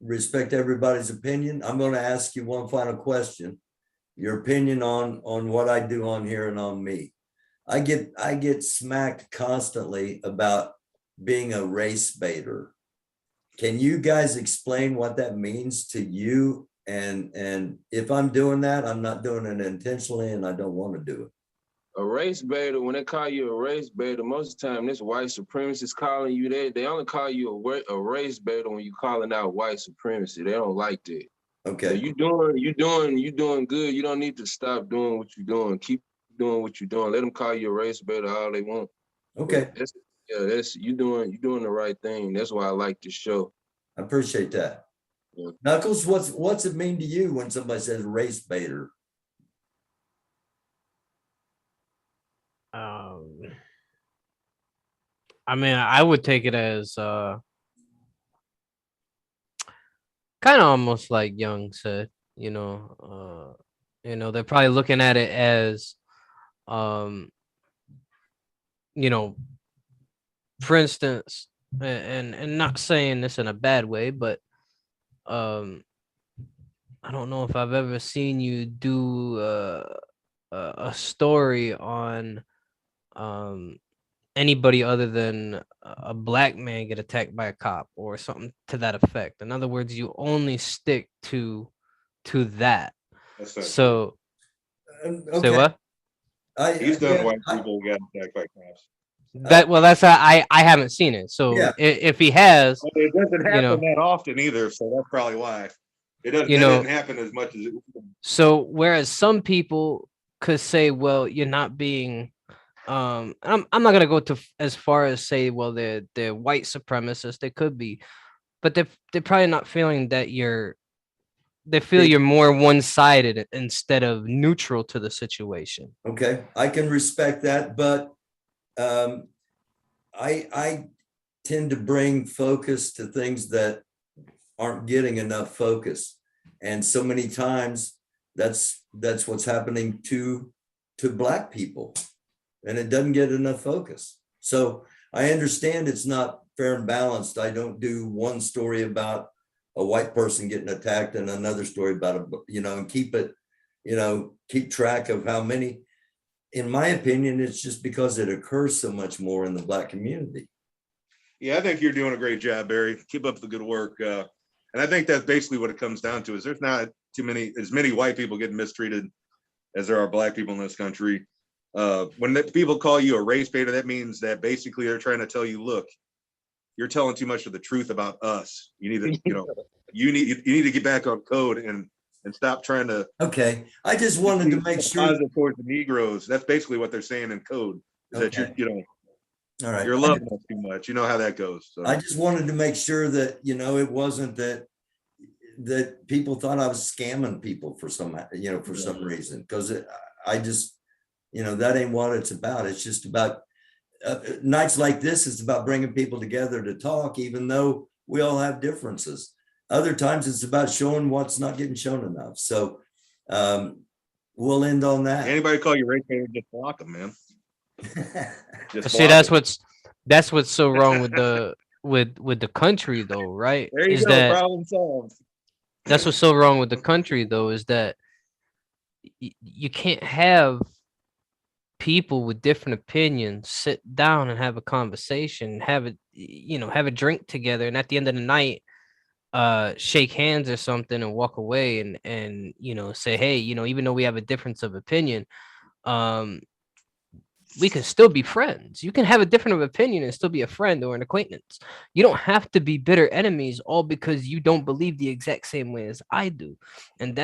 Speaker 1: respect everybody's opinion. I'm going to ask you one final question. Your opinion on what I do on here and on me. I get smacked constantly about being a race baiter. Can you guys explain what that means to you? And if I'm doing that, I'm not doing it intentionally, and I don't want to do it.
Speaker 4: A race baiter, when they call you a race baiter, most of the time this white supremacist calling you that. They only call you a race baiter when you're calling out white supremacy. They don't like that.
Speaker 1: Okay.
Speaker 4: So you doing good. You don't need to stop doing what you're doing. Keep doing what you're doing. Let them call you a race baiter all they want.
Speaker 1: Okay.
Speaker 4: That's you doing the right thing. That's why I like this show.
Speaker 1: I appreciate that. Yeah. Knucklez, what's it mean to you when somebody says race baiter?
Speaker 3: I mean, I would take it as kind of almost like Young said, they're probably looking at it as, for instance, and not saying this in a bad way, but I don't know if I've ever seen you do a story on anybody other than a black man get attacked by a cop or something to that effect. In other words, you only stick to that. So
Speaker 1: okay.
Speaker 3: Say what?
Speaker 2: He's done white people get attacked by cops.
Speaker 3: That's I haven't seen it. So yeah. If he has,
Speaker 2: well, it doesn't happen that often either. So that's probably why it doesn't happen as much as it would.
Speaker 3: So whereas some people could say, well, you're not being I'm not gonna go to as far as say, well, they're white supremacists. They could be, but they're probably not feeling that they feel you're more one-sided instead of neutral to the situation.
Speaker 1: Okay, I can respect that, but I tend to bring focus to things that aren't getting enough focus. And so many times that's what's happening to Black people. And it doesn't get enough focus. So I understand it's not fair and balanced. I don't do one story about a white person getting attacked and another story about and keep it, keep track of how many. In my opinion, it's just because it occurs so much more in the Black community.
Speaker 2: Yeah, I think you're doing a great job, Barry. Keep up the good work. And I think that's basically what it comes down to, is there's not as many white people getting mistreated as there are Black people in this country. When people call you a race baiter, that means that basically they're trying to tell you, look, you're telling too much of the truth about us. You need to, you need to get back on code and stop trying to.
Speaker 1: Okay, I just wanted to make sure.
Speaker 2: Positive towards the Negroes. That's basically what they're saying in code. Is
Speaker 1: Okay.
Speaker 2: that
Speaker 1: All right.
Speaker 2: you're loving us too much. You know how that goes. So.
Speaker 1: I just wanted to make sure that, it wasn't that people thought I was scamming people for some reason, because I just, that ain't what it's about. It's just about nights like this. It's about bringing people together to talk, even though we all have differences. Other times it's about showing what's not getting shown enough. So we'll end on that.
Speaker 2: Anybody call you race baiter, just block them, man. Just
Speaker 3: See,
Speaker 2: block 'em.
Speaker 3: that's what's so wrong with the with the country, though, right?
Speaker 2: There you
Speaker 3: Is
Speaker 2: go,
Speaker 3: that
Speaker 2: problem solved.
Speaker 3: that's what's so wrong with the country, though, is that you can't have people with different opinions sit down and have a conversation, have a drink together, and at the end of the night, shake hands or something and walk away and say, hey, even though we have a difference of opinion, we can still be friends. You can have a different opinion and still be a friend or an acquaintance. You don't have to be bitter enemies all because you don't believe the exact same way as I do. And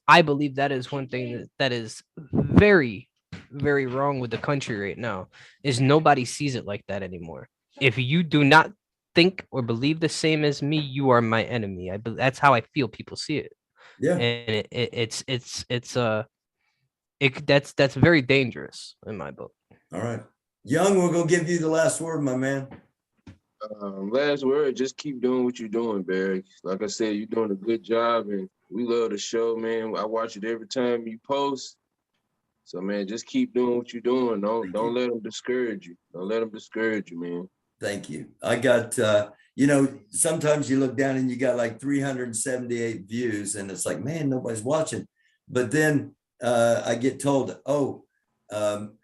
Speaker 3: I believe that is one thing that is very, very wrong with the country right now, is nobody sees it like that anymore. If you do not think or believe the same as me, you are my enemy. That's how I feel people see it.
Speaker 1: Yeah.
Speaker 3: And that's very dangerous in my book.
Speaker 1: All right. Young, we're going to give you the last word, my man.
Speaker 4: Last word, just keep doing what you're doing, Barry. Like I said, you're doing a good job, and we love the show, man. I watch it every time you post. So, man, just keep doing what you're doing. Don't let them discourage you. Don't let them discourage you, man.
Speaker 1: Thank you. I got, sometimes you look down and you got like 378 views and it's like, man, nobody's watching. But then I get told,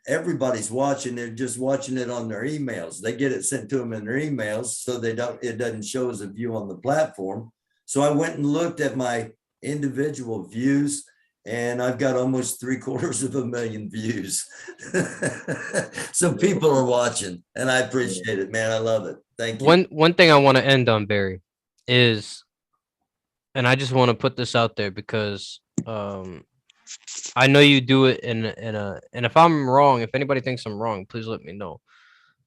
Speaker 1: everybody's watching. They're just watching it on their emails. They get it sent to them in their emails, so it doesn't show as a view on the platform. So I went and looked at my individual views, and I've got almost 750,000 views. So people are watching, and I appreciate it, man. I love it. Thank you.
Speaker 3: One thing I want to end on, Barry, is, and I just want to put this out there because I know you do it and if I'm wrong, if anybody thinks I'm wrong, please let me know.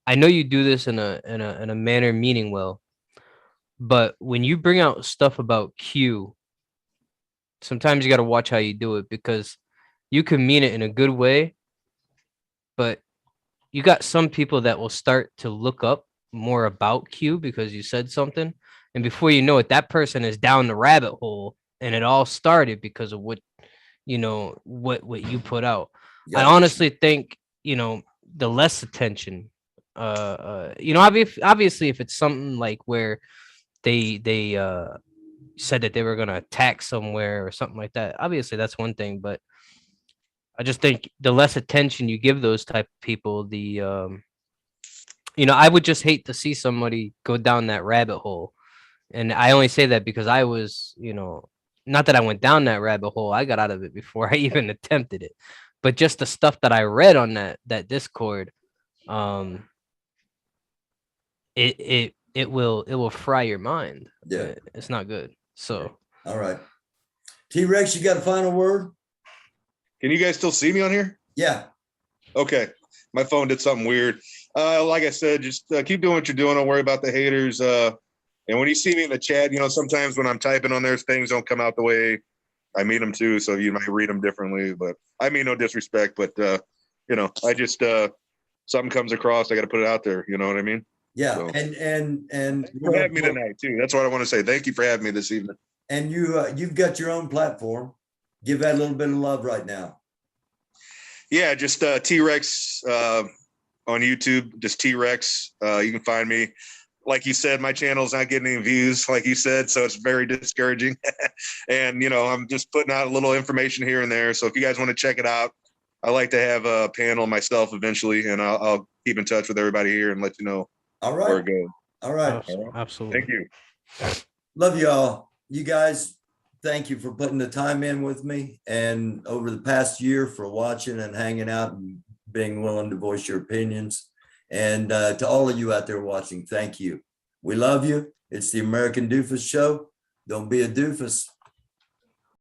Speaker 3: I know you do this in a manner meaning well, but when you bring out stuff about Q, sometimes you got to watch how you do it, because you can mean it in a good way, but you got some people that will start to look up more about Q because you said something, and before you know it, that person is down the rabbit hole, and it all started because of what you put out.
Speaker 1: Yeah.
Speaker 3: I honestly think, the less attention, obviously if it's something like where they said that they were going to attack somewhere or something like that, obviously that's one thing, but I just think the less attention you give those type of people, I would just hate to see somebody go down that rabbit hole. And I only say that because I was, not that I went down that rabbit hole, I got out of it before I even attempted it, but just the stuff that I read on that Discord, it will fry your mind.
Speaker 1: Yeah.
Speaker 3: It's not good. So,
Speaker 1: all right. TWrecks, you got a final word?
Speaker 2: Can you guys still see me on here?
Speaker 1: Yeah.
Speaker 2: Okay. My phone did something weird. Like I said, just keep doing what you're doing. Don't worry about the haters. And when you see me in the chat, sometimes when I'm typing on there, things don't come out the way I mean them to. So you might read them differently, but I mean no disrespect. But, I just, something comes across, I got to put it out there. You know what I mean?
Speaker 1: Yeah,
Speaker 2: So-
Speaker 1: and
Speaker 2: Thanks for having me tonight too. That's what I want to say. Thank you for having me this evening.
Speaker 1: and you've got your own platform. Give that a little bit of love right now.
Speaker 2: Yeah, just TWrecks on YouTube, just TWrecks. You can find me. Like you said, my channel's not getting any views, like you said, so it's very discouraging. And I'm just putting out a little information here and there. So if you guys want to check it out, I like to have a panel myself eventually, and I'll keep in touch with everybody here and let you know
Speaker 1: All
Speaker 2: where
Speaker 1: right.
Speaker 2: it goes.
Speaker 1: All right.
Speaker 3: Absolutely.
Speaker 2: Thank you.
Speaker 1: Love y'all. You guys, thank you for putting the time in with me and over the past year for watching and hanging out and being willing to voice your opinions. And to all of you out there watching, thank you. We love you. It's the American Dufus Show. Don't be a doofus.